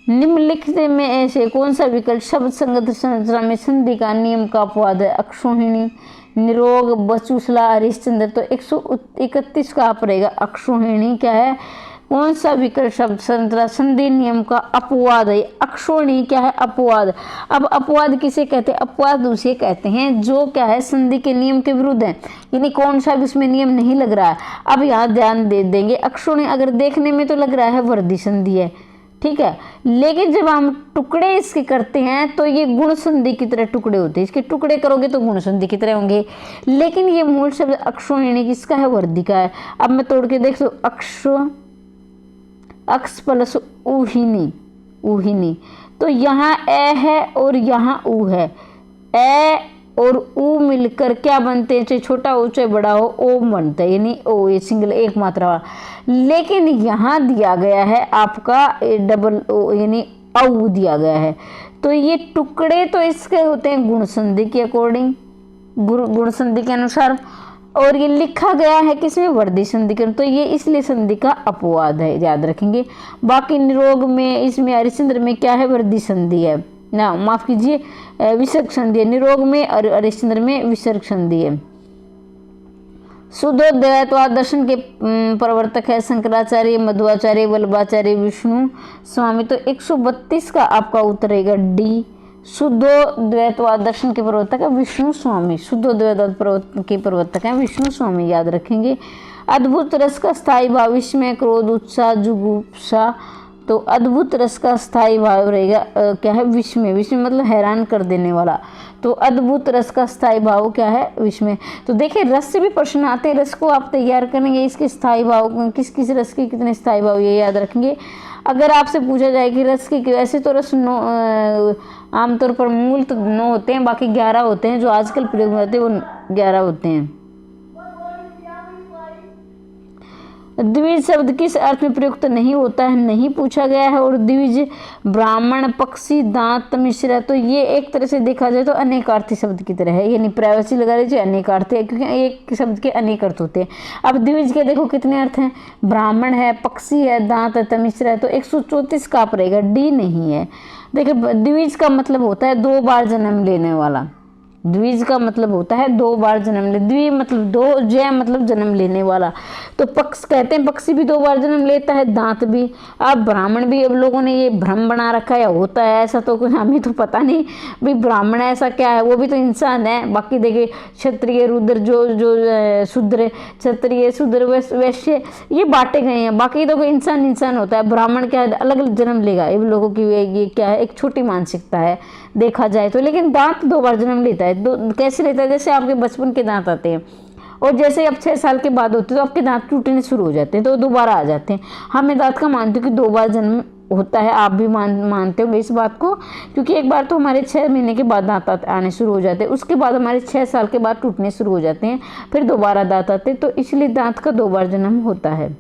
निम्नलिखित में ऐसे कौन सा विकल्प शब्द संगत संरचना में संधि का नियम का अपवाद है? अक्षोहिणी, निरोग, बचूसला, हरिश्चंद्र। तो 131 का आप रहेगा अक्षोहिणी। क्या है? कौन सा विकल्प शब्द संरचना संधि नियम का अपवाद है? अक्षोहिणी क्या है? अपवाद। अब अपवाद किसे कहते हैं? अपवाद उसे कहते हैं जो क्या है? संधि के नियम के विरुद्ध है, यानी कौन सा भी उसमें नियम नहीं लग रहा है। अब यहाँ ध्यान दे देंगे, अक्षोहिणी अगर देखने में तो लग रहा है वर्धी संधि है, ठीक है, लेकिन जब हम टुकड़े इसके करते हैं तो ये गुण संधि की तरह टुकड़े होते हैं। इसके टुकड़े करोगे तो गुण संधि की तरह होंगे, लेकिन ये मूल शब्द अक्षोहिणी किसका है? वर्धी का है। अब मैं तोड़ के देख लो, अक्ष प्लस ऊहिनी, ऊहिनी। तो यहाँ ए है और यहाँ ऊ है। ए और ऊ मिलकर क्या बनते हैं? चाहे छोटा हो चाहे बड़ा हो, ओ बनता है, यानी ओ, ये सिंगल एक मात्रा वाला। लेकिन यहाँ दिया गया है आपका डबल ओ, यानी औ दिया गया है। तो ये टुकड़े तो इसके होते हैं गुण संधि के अकॉर्डिंग, गुण संधि के अनुसार, और ये लिखा गया है किसमें? वर्धी संधि के। तो ये इसलिए संधि का अपवाद है, याद रखेंगे। बाकी निरोग में, इसमें हरिश्चंद्र में क्या है? वर्धी संधि है ना, माफ कीजिए, विसर्ग संधि है निरोग में, और हरिश्चंद्र में विसर्ग संधि है। शुद्धोदयवाद दर्शन के प्रवर्तक है शंकराचार्य, मध्वाचार्य, वल्लभाचार्य, विष्णु स्वामी। तो 132 का आपका उत्तर रहेगा डी। शुद्धोद्वैतवाद दर्शन के प्रवर्तक है विष्णु स्वामी। शुद्धोद्वैतवाद के प्रवर्तक है विष्णु स्वामी, याद रखेंगे। अद्भुत रस का स्थायी भाव, इसमें क्रोध, उत्साह, जुगुप्सा। तो अद्भुत रस का स्थायी भाव रहेगा क्या है? विस्मय। विस्मय मतलब हैरान कर देने वाला। तो अद्भुत रस का स्थायी भाव क्या है? विस्मय। तो देखिए रस से भी प्रश्न आते हैं, रस को आप तैयार करेंगे, इसके स्थायी भाव किस किस रस के कितने स्थायी भाव, ये याद रखेंगे। अगर आपसे पूछा जाए कि रस की, वैसे तो रस आमतौर पर मूल तो 9 होते हैं, बाकी 11 होते हैं, जो आजकल प्रयोग में होते हैं वो 11 होते हैं। द्विज शब्द किस अर्थ में प्रयुक्त नहीं होता है? नहीं पूछा गया है। और द्विज ब्राह्मण, पक्षी, दांत, मिश्र। तो ये एक तरह से देखा जाए तो अनेकार्थी शब्द की तरह है, यानी प्रायवाची लगा लीजिए, अनेकार्थी है, क्योंकि एक शब्द के अनेक अर्थ होते हैं। अब द्विज के देखो कितने अर्थ हैं? ब्राह्मण है, पक्षी है, दांत है, तमिश्र है। तो 134 का आप रहेगा, डी नहीं है। देखिए द्विज का मतलब होता है 2 बार जन्म लेने वाला। द्विज का मतलब होता है 2 बार जन्म ले, द्वि मतलब 2, जय मतलब जन्म लेने वाला। तो पक्ष कहते हैं पक्षी भी 2 बार जन्म लेता है, दांत भी। अब ब्राह्मण भी, अब लोगों ने ये भ्रम बना रखा है, होता है ऐसा, तो हमें तो पता नहीं भाई ब्राह्मण ऐसा क्या है, वो भी तो इंसान है। बाकी देखिए क्षत्रिय, रुद्र, जो शूद्र, क्षत्रिय, शूद्र, वैश्य, ये बांटे गए हैं। बाकी तो कोई इंसान होता है, ब्राह्मण क्या है अलग अलग जन्म लेगा। इन लोगों की ये क्या है? एक छोटी मानसिकता है देखा जाए तो। लेकिन दांत 2 बार जन्म लेता है। कैसे लेता है? जैसे आपके बचपन के दांत आते हैं, और जैसे अब 6 साल के बाद होते हैं तो आपके दांत टूटने शुरू हो जाते हैं, तो दोबारा आ जाते हैं। हाँ मैं दांत का मानती हूँ कि 2 बार जन्म होता है, आप भी मानते हो इस बात को, क्योंकि एक बार तो हमारे 6 महीने के बाद दांत आने शुरू हो जाते हैं, उसके बाद हमारे 6 साल के बाद टूटने शुरू हो जाते हैं, फिर दोबारा दांत आते हैं। तो इसलिए दांत का 2 बार जन्म होता है।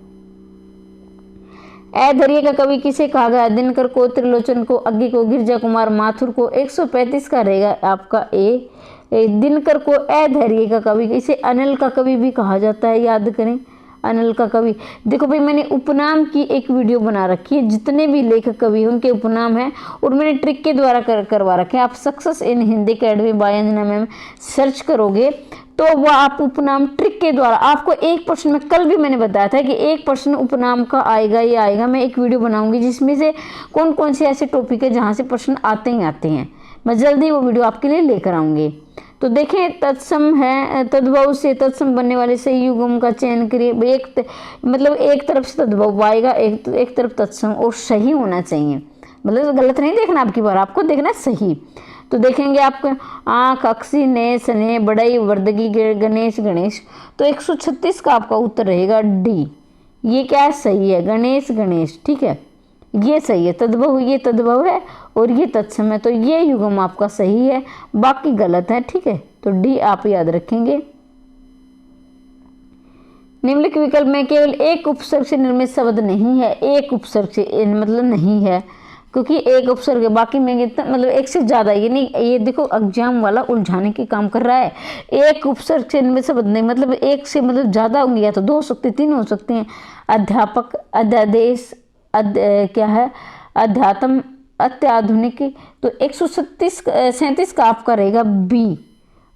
धैर्य का कवि किसे कहा गया? दिनकर को, त्रिलोचन को, अग्गी को, गिरजा कुमार माथुर को। 135 का रहेगा आपका ए। दिनकर को धैर्य का कवि, इसे अनिल का कवि भी कहा जाता है, याद करें। अनल का कवि। देखो भाई मैंने उपनाम की एक वीडियो बना रखी है, जितने भी लेखक कवि उनके उपनाम है और मैंने ट्रिक के द्वारा करवा रखे हैं। आप success in Hindi academy by Anjana ma'am search करोगे तो वह आप उपनाम ट्रिक के द्वारा आपको एक प्रश्न में, कल भी मैंने बताया था कि एक प्रश्न उपनाम का आएगा ही आएगा। मैं एक वीडियो बनाऊंगी जिसमें से कौन कौन से ऐसे टॉपिक है जहाँ से प्रश्न आते ही आते हैं। मैं जल्दी वो वीडियो आपके लिए लेकर आऊंगी। तो देखें तत्सम है, तद्भव से तत्सम बनने वाले सही युग्म का चयन करिए। मतलब एक तरफ से तद्भव आएगा, एक तरफ तत्सम, और सही होना चाहिए। मतलब गलत नहीं देखना, आपकी बार आपको देखना सही। तो देखेंगे आपका आँख, अक्सी, ने, सने, बड़ई, वर्दगी, गणेश, गणेश। तो 136 का आपका उत्तर रहेगा डी। ये क्या है, सही है, गणेश गणेश, ठीक है, ये सही है। तद्भव, ये तद्भव है और ये तत्सम है, तो ये युग्म आपका सही है, बाकी गलत है, ठीक है। तो डी आप याद रखेंगे। निम्नलिखित विकल्प में केवल एक उपसर्ग से निर्मित शब्द नहीं है। एक उपसर्ग से मतलब नहीं है, क्योंकि एक उपसर्ग है, बाकी में मतलब एक से ज़्यादा, ये नहीं, ये देखो एग्जाम वाला उलझाने के काम कर रहा है। एक उपसर्ग से इनमें शब्द नहीं, मतलब एक से मतलब ज़्यादा होंगे, या तो 2 हो सकते हैं, 3 हो सकते हैं। अध्यापक, अध्यादेश, क्या है, अध्यात्म, अत्याधुनिक। तो 137 का आपका रहेगा बी,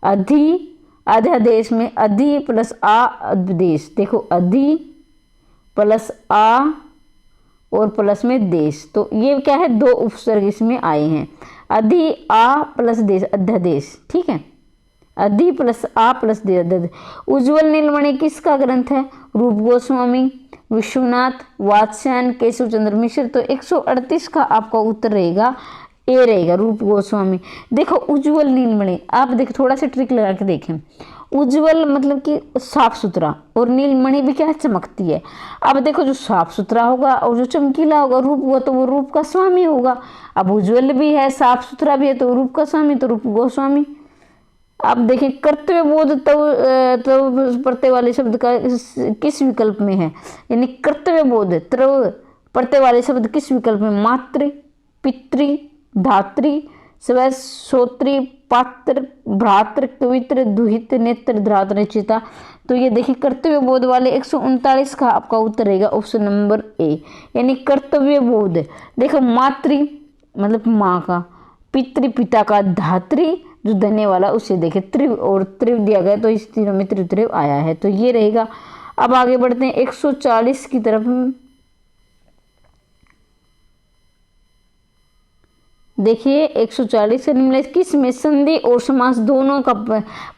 अधि। अध्यादेश में अधि प्लस आ, अध्यादेश। देखो अधि प्लस आ और प्लस में देश, तो ये क्या है, 2 उपसर्ग इसमें आए हैं। अधि आ प्लस देश, अध्यादेश, ठीक है। अधि प्लस आ प्लस देश, अध्यादेश। उज्ज्वल नीलमणि किसका ग्रंथ है, रूप गोस्वामी, विश्वनाथ, वात्स्यायन, केशव चंद्र मिश्र। तो 138 का आपका उत्तर रहेगा ए रहेगा, रूप गोस्वामी। देखो उज्ज्वल नीलमणि, आप देखो थोड़ा सा ट्रिक लगा के देखें। उज्ज्वल मतलब कि साफ सुथरा, और नीलमणि भी क्या है, चमकती है। अब देखो जो साफ सुथरा होगा और जो चमकीला होगा रूप हुआ, तो वो रूप का स्वामी होगा। अब उज्ज्वल भी है, साफ सुथरा भी है, तो रूप का स्वामी, तो रूप गोस्वामी। अब देखें कर्तव्य बोध तव प्रत्यय वाले शब्द का किस विकल्प में है, यानी कर्तव्य बोध त्रव प्रत्यय वाले शब्द किस विकल्प में, मातृ, पितृ, धात्री, स्व, श्रोत्री, पात्र, भ्रातृ, कवित्र, दुहित, नेत्र, धरात्र, निश्चिता। तो ये देखिए कर्तव्य बोध वाले 139 का आपका उत्तर रहेगा ऑप्शन नंबर ए, यानी कर्तव्य बोध। देखो मातृ मतलब माँ का, पितृ पिता का, धात्री जो धन्य वाला उसे देखे, त्रिव और त्रिव दिया गया, तो इस तीनों में त्रिव त्रिव आया है, तो ये रहेगा। अब आगे बढ़ते हैं 140 की तरफ। देखिए 140 निम्नलिखित किस में संधि और समास दोनों का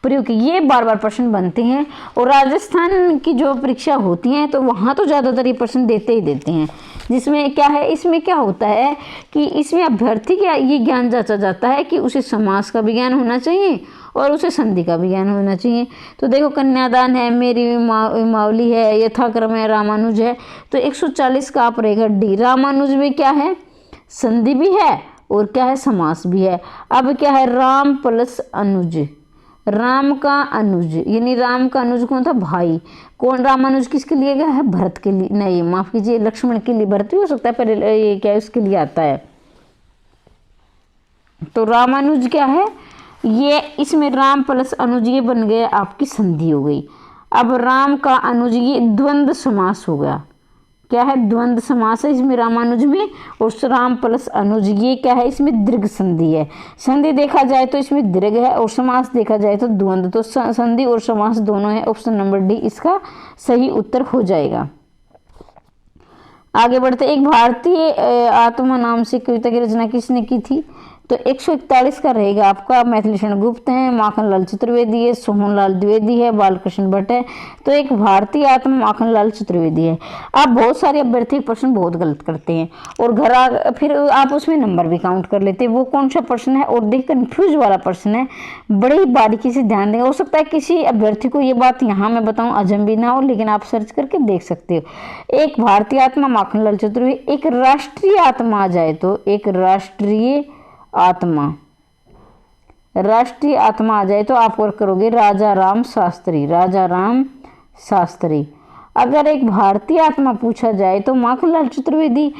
प्रयोग, ये बार बार प्रश्न बनते हैं। और राजस्थान की जो परीक्षा होती हैं तो वहाँ तो ज़्यादातर ये प्रश्न देते ही देते हैं, जिसमें क्या है, इसमें क्या होता है कि इसमें अभ्यर्थी का ये ज्ञान जांचा जाता है कि उसे समास का भी ज्ञान होना चाहिए और उसे संधि का भी ज्ञान होना चाहिए। तो देखो कन्यादान है, मेरी मावली है, यथाक्रम है, रामानुज है। तो 140 का आप रहेगा डी। रामानुज में क्या है, संधि भी है और क्या है, समास भी है। अब क्या है, राम प्लस अनुज, राम का अनुज, यानी राम का अनुज कौन था, भाई। कौन, रामानुज किसके लिए गया है, भरत के लिए, नहीं माफ कीजिए लक्ष्मण के लिए, भरत भी हो सकता है पर ये क्या है, उसके लिए आता है। तो रामानुज क्या है, ये इसमें राम प्लस अनुज ये बन गया आपकी संधि हो गई। अब राम का अनुज ये द्वंद्व समास हो गया, क्या है, द्वंद्व समास है इसमें रामानुज में। और राम प्लस अनुज ये क्या है, इसमें दीर्घ संधि है। संधि देखा जाए तो इसमें दीर्घ है और समास देखा जाए तो द्वंद्व, तो संधि और समास दोनों है, ऑप्शन नंबर डी इसका सही उत्तर हो जाएगा। आगे बढ़ते, एक भारतीय आत्मा नाम से कविता की रचना किसने की थी, तो 141 का रहेगा आपका मैथिलीशरण गुप्त है, माखनलाल चतुर्वेदी है, सोहनलाल द्विवेदी है, बालकृष्ण भट्ट है। तो एक भारतीय आत्मा माखनलाल चतुर्वेदी है। आप बहुत सारे अभ्यर्थी प्रश्न बहुत गलत करते हैं और फिर आप उसमें नंबर भी काउंट कर लेते हैं। वो कौन सा प्रश्न है, और देख कन्फ्यूज वाला प्रश्न है, बड़ी बारीकी से ध्यान देंगे। हो सकता है किसी अभ्यर्थी को ये बात यहाँ मैं बताऊँ अजम भी ना हो, लेकिन आप सर्च करके देख सकते हो। एक भारतीय आत्मा माखनलाल चतुर्वेदी, एक राष्ट्रीय आत्मा आ जाए तो एक राष्ट्रीय आत्मा, राष्ट्रीय आत्मा आ जाए तो आप और करोगे राजा राम शास्त्री, राजा राम शास्त्री। अगर एक भारतीय आत्मा पूछा जाए तो माखनलाल चतुर्वेदी,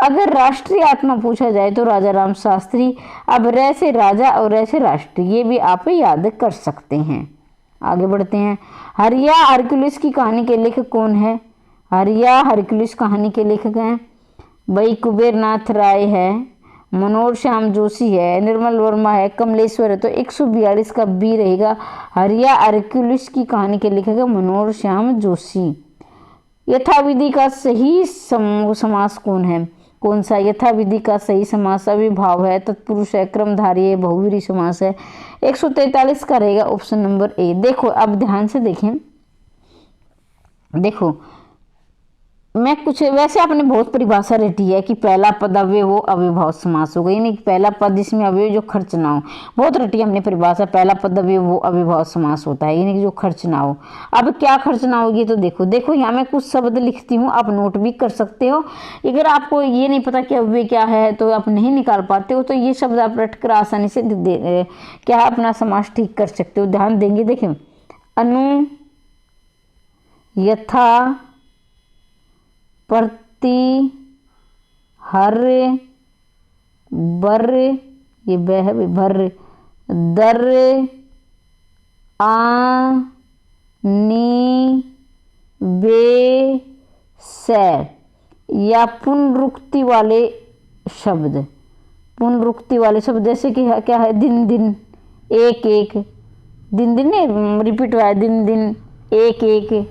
अगर राष्ट्रीय आत्मा पूछा जाए तो राजा राम शास्त्री। अब रह से राजा और रह से राष्ट्रीय, ये भी आप याद कर सकते हैं। आगे बढ़ते हैं। हरिया हरकुलिस की कहानी के लेखक कौन है? हरिया हरकुलिस कहानी के लेखक हैं भाई कुबेर नाथ राय है, मनोहर श्याम जोशी है, निर्मल वर्मा है, कमलेश्वर है। तो 142 का बी रहेगा। हरिया हरकुलिस की कहानी के लेखक है मनोहर श्याम जोशी। यथाविधि का सही समास कौन है? कौन सा? यथाविधि का सही समास अविभाव है, तत्पुरुष है, क्रमधारी है, बहुव्रीहि समास है। 143 का रहेगा ऑप्शन नंबर ए। देखो अब ध्यान से देखें, देखो मैं कुछ वैसे आपने बहुत परिभाषा रटी है कि पहला पद अव्यय हो अविभाव समास होगा, यानी कि पहला पद जिसमें अव्यय जो खर्च ना हो, बहुत रटी हमने परिभाषा। पहला पद अव्यय वो अविभाव समास होता है, यानी कि जो खर्च ना हो। अब क्या खर्च ना होगी? तो देखो यहाँ मैं कुछ शब्द लिखती हूँ, आप नोट भी कर सकते हो। अगर आपको ये नहीं पता कि अव्यय क्या है तो आप नहीं निकाल पाते हो, तो ये शब्द आप रट कर आसानी से क्या अपना समास ठीक कर सकते हो। ध्यान देंगे, देखें अनु, यथा, प्रति, हर, बर, ये ब है भर, दर, आ, नी, बे, से, या पुनरुक्ति वाले शब्द। पुनरुक्ति वाले शब्द जैसे कि क्या है? दिन दिन, एक एक, दिन दिन रिपीट हुआ है, दिन दिन, एक एक,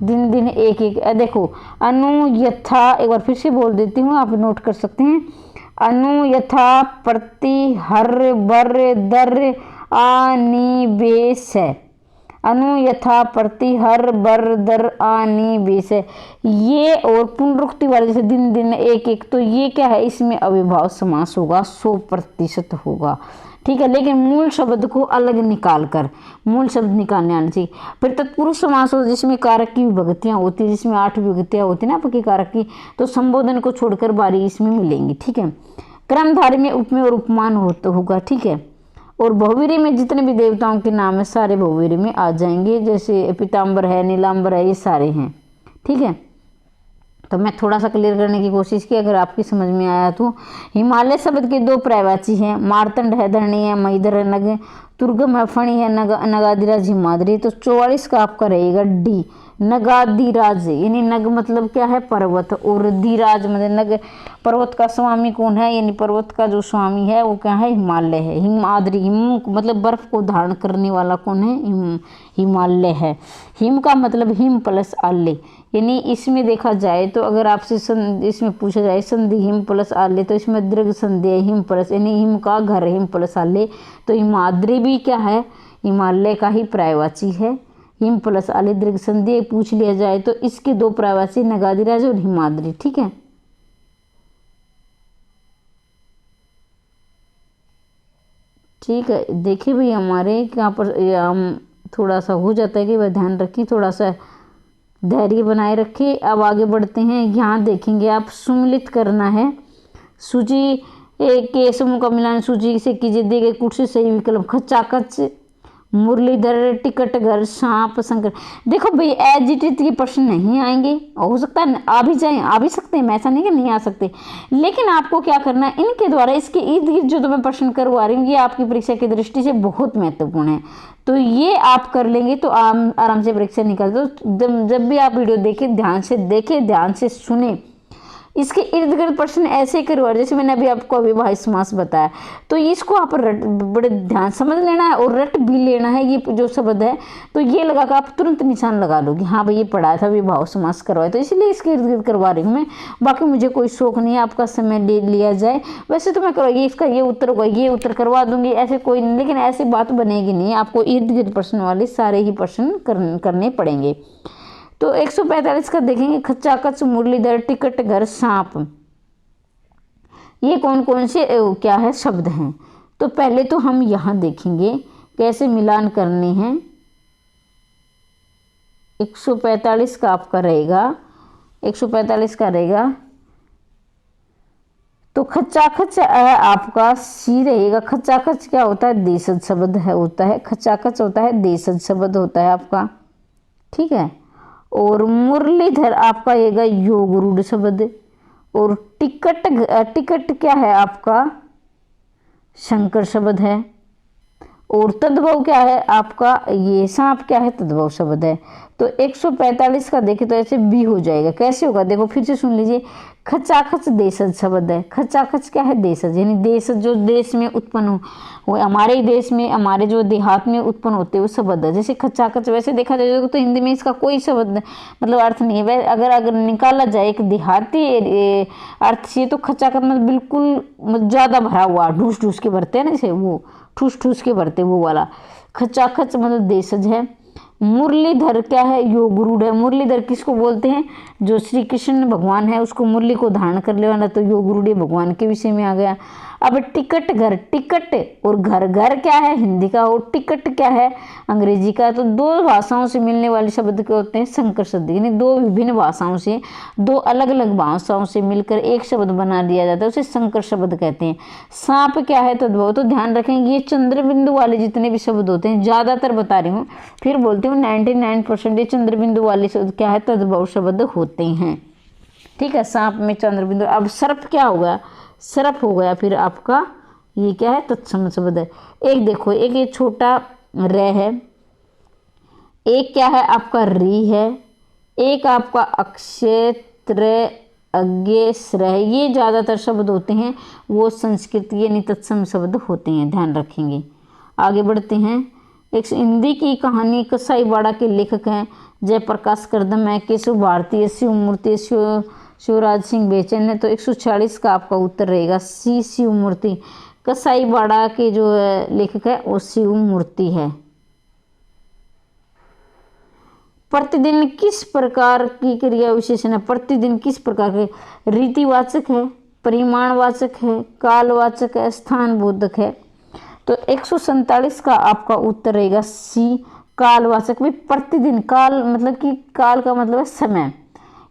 दिन दिन, एक एक। देखो अनु, यथा, एक बार फिर से बोल देती हूँ, आप नोट कर सकते हैं। अनु, यथा, प्रति, हर, बर, दर, आ, नी, बे, से। अनु, यथा, प्रति, हर, बर, दर, आ, नी, बे, से। ये और पुनरुक्ति वाले जैसे दिन दिन, एक एक, तो ये क्या है? इसमें अविभाव समास होगा, 100% होगा। ठीक है, लेकिन मूल शब्द को अलग निकाल कर, मूल शब्द निकालने आना चाहिए। फिर तत्पुरुष समास हो जिसमें कारक की विभक्तियां होती है, जिसमें 8 विभक्तियां होती है ना आपकी कारक की, तो संबोधन को छोड़कर बारी इसमें मिलेंगी। ठीक है, क्रमधारी में उपमेय और उपमान होगा। ठीक है, और बहुवीरी में जितने भी देवताओं के नाम है सारे बहुवीरी में आ जाएंगे, जैसे पीताम्बर है, नीलाम्बर है, ये सारे हैं। ठीक है, तो मैं थोड़ा सा क्लियर करने की कोशिश की, अगर आपकी समझ में आया तो। हिमालय शब्द के 2 पर्यायवाची हैं, मार्तंड है, धरणी है, महीधर है, नग, दुर्गम है, फणी है, नगाधिराज, हिमाद्री। तो 44 का आपका रहेगा डी, नगाधिराज, यानी नग मतलब क्या है? पर्वत, और धीराज मतलब नग, पर्वत का स्वामी कौन है? यानी पर्वत का जो स्वामी है वो क्या है? हिमालय है। हिमाद्री, हिम मतलब बर्फ को धारण करने वाला कौन है? हिमालय है। हिम का मतलब हिम प्लस आल्य, यानी इसमें देखा जाए तो अगर आपसे इसमें पूछा जाए संधि हिम प्लस आल्य, तो इसमें दीर्घ संधि है हिम प्लस, यानी हिम का घर हिम प्लस आल्य। तो हिमाद्री भी क्या है? हिमालय का ही पर्यायवाची है। हिम प्लस आल्य दीर्घ संधि पूछ लिया जाए तो इसके 2 पर्यायवाची नगाधिराज और हिमाद्री। ठीक है, ठीक है, देखिए भाई हमारे यहाँ पर हम थोड़ा सा हो जाता है कि वह ध्यान रखिए, थोड़ा सा धैर्य बनाए रखिए। अब आगे बढ़ते हैं, यहाँ देखेंगे आप सुमिलित करना है। सूची के समूह का मिलान सूची से कीजिए, दिए गए कुछ से सही विकल्प खचाखच, मुरलीधर, टिकट घर, सांप, शंकर। देखो भाई एज इट इज ये प्रश्न नहीं आएंगे, हो सकता है आ भी जाए, आ भी सकते हैं, मैं ऐसा नहीं कि नहीं आ सकते, लेकिन आपको क्या करना है, इनके द्वारा इसके इर्द गिर्द जो मैं प्रश्न करवा रही हूँ ये आपकी परीक्षा की दृष्टि से बहुत महत्वपूर्ण है। तो ये आप कर लेंगे तो आराम से परीक्षा निकाल दो। जब भी आप वीडियो देखें ध्यान से सुने, इसके इर्द गिर्द प्रश्न ऐसे करवा, जैसे मैंने अभी आपको अविभाज्य समास बताया, तो इसको आप बड़े ध्यान समझ लेना है और रट भी लेना है। ये जो शब्द है तो ये लगा कर आप तुरंत निशान लगा लोगे, हाँ भाई ये पढ़ाया था अविभाज्य समास करवाया, तो इसलिए इसके इर्द गिर्द करवा रही हूँ मैं। बाकी मुझे कोई शौक नहीं है आपका समय ले लिया जाए, वैसे तो मैं करवाइए इसका ये उत्तर होगा, ये उत्तर करवा दूंगी, ऐसे कोई नहीं, लेकिन ऐसी बात बनेगी नहीं, आपको इर्द गिर्द प्रश्न वाले सारे ही प्रश्न करने पड़ेंगे। तो 145 का देखेंगे, खच्चाखच, मुरलीधर, टिकट घर, सांप, ये कौन कौन से क्या है शब्द हैं। तो पहले तो हम यहाँ देखेंगे कैसे मिलान करने हैं। 145 का आपका रहेगा, 145 का रहेगा, तो खच्चाखच है आपका सी रहेगा। खच्चाखच क्या होता है? देशज शब्द है, होता है खच्चाखच होता है देशज शब्द होता है आपका। ठीक है, और मुरलीधर आपका आएगा योग रूढ़ शब्द, और टिकट क्या है आपका? शंकर शब्द है, और तद्भव क्या है आपका, ये सांप क्या है, तद्भव शब्द है। तो 145 का देखें तो ऐसे बी हो जाएगा। कैसे होगा देखो फिर से सुन लीजिए। खचाखच देशज शब्द है। खचाखच क्या है, देशज, यानी देशज जो देश में उत्पन्न हो, वो हमारे ही देश में, हमारे जो देहात में उत्पन्न होते हैं वो शब्द है। जैसे खचाखच वैसे देखा जाए तो हिंदी में इसका कोई शब्द मतलब अर्थ नहीं है। अगर निकाला जाए एक देहाती अर्थ से तो खचाखच मतलब बिल्कुल ज़्यादा भरा हुआ, ढूस ढूस के भरते हैं ना, जैसे वो ठूस ठूस के भरते वो वाला। खचाखच मतलब देशज है। मुरलीधर क्या है, योगरूढ़ है। मुरलीधर किसको बोलते हैं, जो श्री कृष्ण भगवान है उसको मुरली को धारण कर ले वाला, तो योगरूढ़ भगवान के विषय में आ गया। अब टिकट घर, टिकट और घर, घर क्या है हिंदी का और टिकट क्या है अंग्रेजी का। तो दो भाषाओं से मिलने वाले शब्द क्या होते हैं, संकर शब्द, यानी दो विभिन्न भाषाओं से, दो अलग अलग भाषाओं से मिलकर एक शब्द बना दिया जाता है, उसे संकर शब्द कहते हैं। सांप क्या है, तद्भव। तो ध्यान रखेंगे ये चंद्र बिंदु वाले जितने भी शब्द होते हैं, ज़्यादातर बता रही हूँ, फिर बोलती हूँ 99% ये चंद्र बिंदु वाले शब्द क्या है, तद्भव शब्द होते हैं। ठीक है, सांप में चंद्र बिंदु। अब सर्प क्या होगा, सर्प हो गया फिर आपका ये क्या है, तत्सम शब्द है। एक देखो, एक ये छोटा र है, एक क्या है आपका री है, एक आपका अक्षेत्र अज्ञे स्र है। ये ज़्यादातर शब्द होते हैं वो संस्कृत यानी तत्सम शब्द होते हैं, ध्यान रखेंगे। आगे बढ़ते हैं। एक हिंदी की कहानी कसाईवाड़ा के लेखक हैं जयप्रकाश करदम है, केशव भारती, शिवमूर्ति, शिवराज सिंह बेचैन है। तो 146 का आपका उत्तर रहेगा सी, शिवमूर्ति। कसाईवाड़ा के जो लेखक है वो शिवमूर्ति है। प्रतिदिन किस प्रकार की क्रिया विशेषण है, प्रतिदिन किस प्रकार के, रीतिवाचक है, परिमाणवाचक है, कालवाचक है, स्थानबोधक है। तो 147 का आपका उत्तर रहेगा सी, कालवाचक। भी प्रतिदिन, काल मतलब कि काल का मतलब है समय,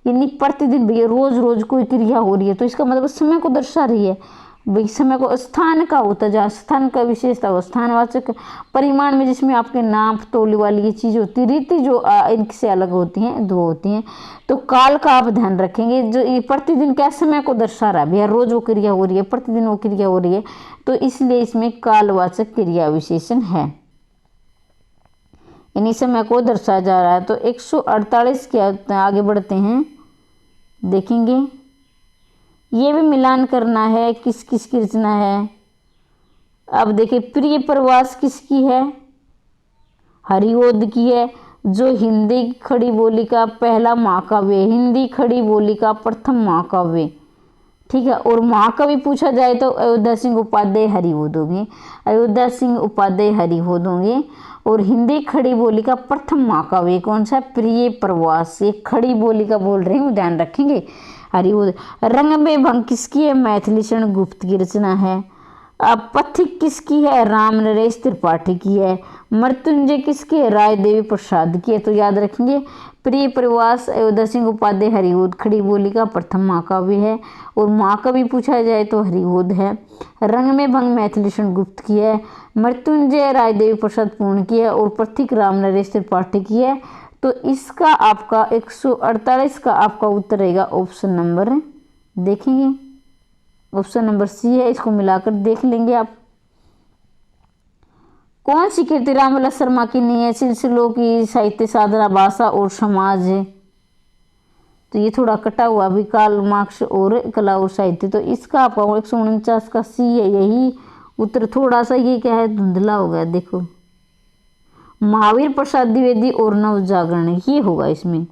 यानी प्रतिदिन भैया रोज रोज कोई क्रिया हो रही है तो इसका मतलब समय को दर्शा रही है भाई। समय को स्थान का होता है, जहाँ स्थान का विशेषता वो स्थानवाचक। परिमाण में जिसमें आपके नाप तोल वाली ये चीज़ होती है। रीति जो इनसे अलग होती हैं, दो होती हैं। तो काल का आप ध्यान रखेंगे, जो ये प्रतिदिन क्या समय को दर्शा रहा है भैया, रोज वो क्रिया हो रही है, प्रतिदिन वो क्रिया हो रही है, तो इसलिए इसमें कालवाचक क्रिया विशेषण है, यानी समय को दर्शाया जा रहा है। तो 148 के आगे बढ़ते हैं, देखेंगे। ये भी मिलान करना है किस किस की रचना है। अब देखिए, प्रिय प्रवास किसकी है, हरिओद की है, जो हिंदी खड़ी बोली का पहला महाकाव्य, हिंदी खड़ी बोली का प्रथम महाकाव्य। ठीक है, और महाकवि पूछा जाए तो अयोध्या सिंह उपाध्याय हरिओद होंगे, अयोध्या सिंह उपाध्याय हरिओद होंगे। और हिंदी खड़ी बोली का प्रथम महाकाव्य कौन सा, प्रिय प्रवास। ये खड़ी बोली का बोल रहे हैं, ध्यान रखेंगे, हरिओद। रंग में भंग किसकी है, मैथिली शरण गुप्त की रचना है। अब पथिक किसकी है, राम नरेश त्रिपाठी की है। मृत्युंजय किसकी है, राय देवी प्रसाद की है। तो याद रखेंगे, प्रिय प्रवास अयोध्या सिंह उपाध्याय हरिओद खड़ी बोली का प्रथम महाकाव्य है, और महाकवि पूछा जाए तो हरिओद है। रंग में भंग मैथिली शरण गुप्त की है, मृत्युंजय राय देवी प्रसाद पूर्ण की है, और पथिक राम नरेश त्रिपाठी की है। तो इसका आपका 148 का आपका उत्तर रहेगा ऑप्शन नंबर, देखेंगे ऑप्शन नंबर सी है, इसको मिलाकर देख लेंगे आप। कौन सी कृति रामविलास शर्मा की नहीं है, सिलसिलों की साहित्य साधना, भाषा और समाज। तो ये थोड़ा कटा हुआ भी, कार्ल मार्क्स और कला और साहित्य। तो इसका आपका 149 का सी है, यही उत्तर। थोड़ा सा ये क्या है, धुंधला हो गया, देखो महावीर प्रसाद द्विवेदी और नव जागरण, ये होगा इसमें।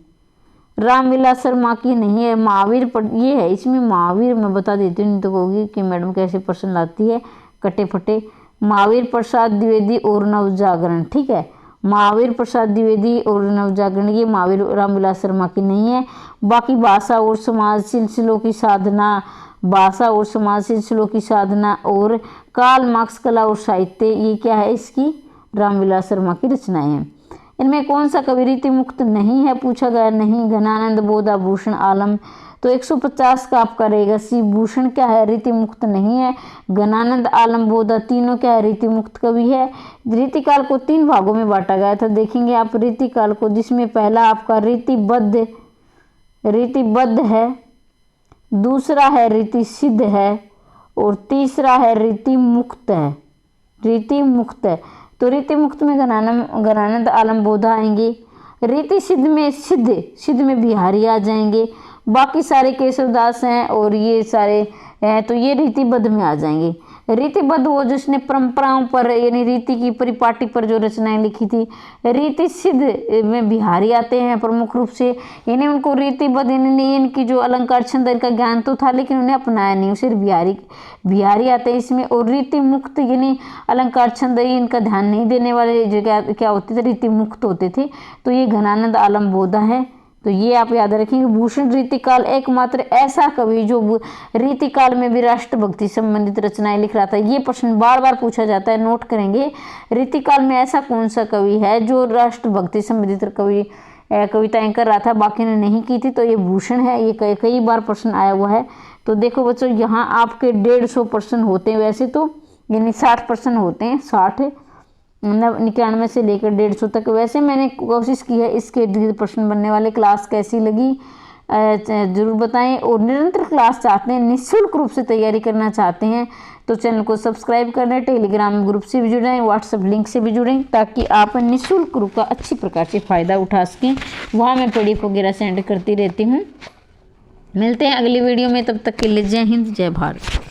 रामविलास शर्मा की नहीं है, महावीर ये है इसमें। महावीर मैं बता देती हूँ, नहीं तो कहोगी कि मैडम कैसे प्रश्न लाती है कटे फटे। महावीर प्रसाद द्विवेदी और नव जागरण, ठीक है, महावीर प्रसाद द्विवेदी और नव जागरण, ये महावीर रामविलास शर्मा की नहीं है। बाकी भाषा और समाज सिलसिलों की साधना, भाषा और समाज सिलसिलों की साधना, और कार्ल मार्क्स कला और साहित्य, ये क्या है इसकी, रामविलास शर्मा की रचनाएं हैं। इनमें कौन सा कवि रीति मुक्त नहीं है, पूछा गया, नहीं। घनानंद, बोधा, भूषण, आलम। तो 150 का आपका रहेगा सी, भूषण क्या है, रीति मुक्त नहीं है। घनानंद, आलम, बोधा तीनों क्या है, रीति मुक्त कवि है। रीतिकाल को 3 भागों में बांटा गया था, देखेंगे आप रीतिकाल को, जिसमें पहला आपका रीतिबद्ध है, दूसरा है रीति सिद्ध है, और तीसरा है रीति मुक्त है, रीति मुक्त है। तो रीति मुक्त में घनानंद आलम बोधा आएंगे। रीति सिद्ध में बिहारी आ जाएंगे। बाकी सारे केशवदास हैं और ये सारे हैं तो ये रीतिबद्ध में आ जाएंगे। रीतिबद्ध वो जिसने परंपराओं पर यानी रीति की परिपाटी पर जो रचनाएं लिखी थी। रीति सिद्ध में बिहारी आते हैं प्रमुख रूप से, यानी उनको रीतिबद्ध यानी इनकी जो अलंकार छंद इनका ज्ञान तो था लेकिन उन्हें अपनाया नहीं, सिर्फ बिहारी आते हैं इसमें। और रीति मुक्त यानी अलंकार छंद इनका ध्यान नहीं देने वाले जो क्या होते थे, रीति मुक्त होते थे। तो ये घनानंद आलम बोधा है। तो ये आप याद रखेंगे। भूषण रीतिकाल एकमात्र ऐसा कवि जो रीतिकाल में भी राष्ट्रभक्ति संबंधित रचनाएं लिख रहा था। ये प्रश्न बार बार पूछा जाता है, नोट करेंगे। रीतिकाल में ऐसा कौन सा कवि है जो राष्ट्रभक्ति संबंधित कविताएं कर रहा था, बाकी ने नहीं की थी? तो ये भूषण है। ये कई बार प्रश्न आया हुआ है। तो देखो बच्चों, यहाँ आपके 150 प्रश्न होते हैं वैसे तो, यानी 60 प्रश्न होते हैं, 60 99 से लेकर 150 तक। वैसे मैंने कोशिश की है इसके प्रश्न बनने वाले। क्लास कैसी लगी ज़रूर बताएं। और निरंतर क्लास चाहते हैं, निःशुल्क रूप से तैयारी करना चाहते हैं तो चैनल को सब्सक्राइब कर लें। टेलीग्राम ग्रुप से भी जुड़ें, व्हाट्सएप लिंक से भी जुड़ें ताकि आप निःशुल्क रूप का अच्छी प्रकार से फ़ायदा उठा सकें। वहाँ मैं PDF वगैरह सेंड करती रहती हूँ। मिलते हैं अगली वीडियो में, तब तक के लिए जय हिंद जय भारत।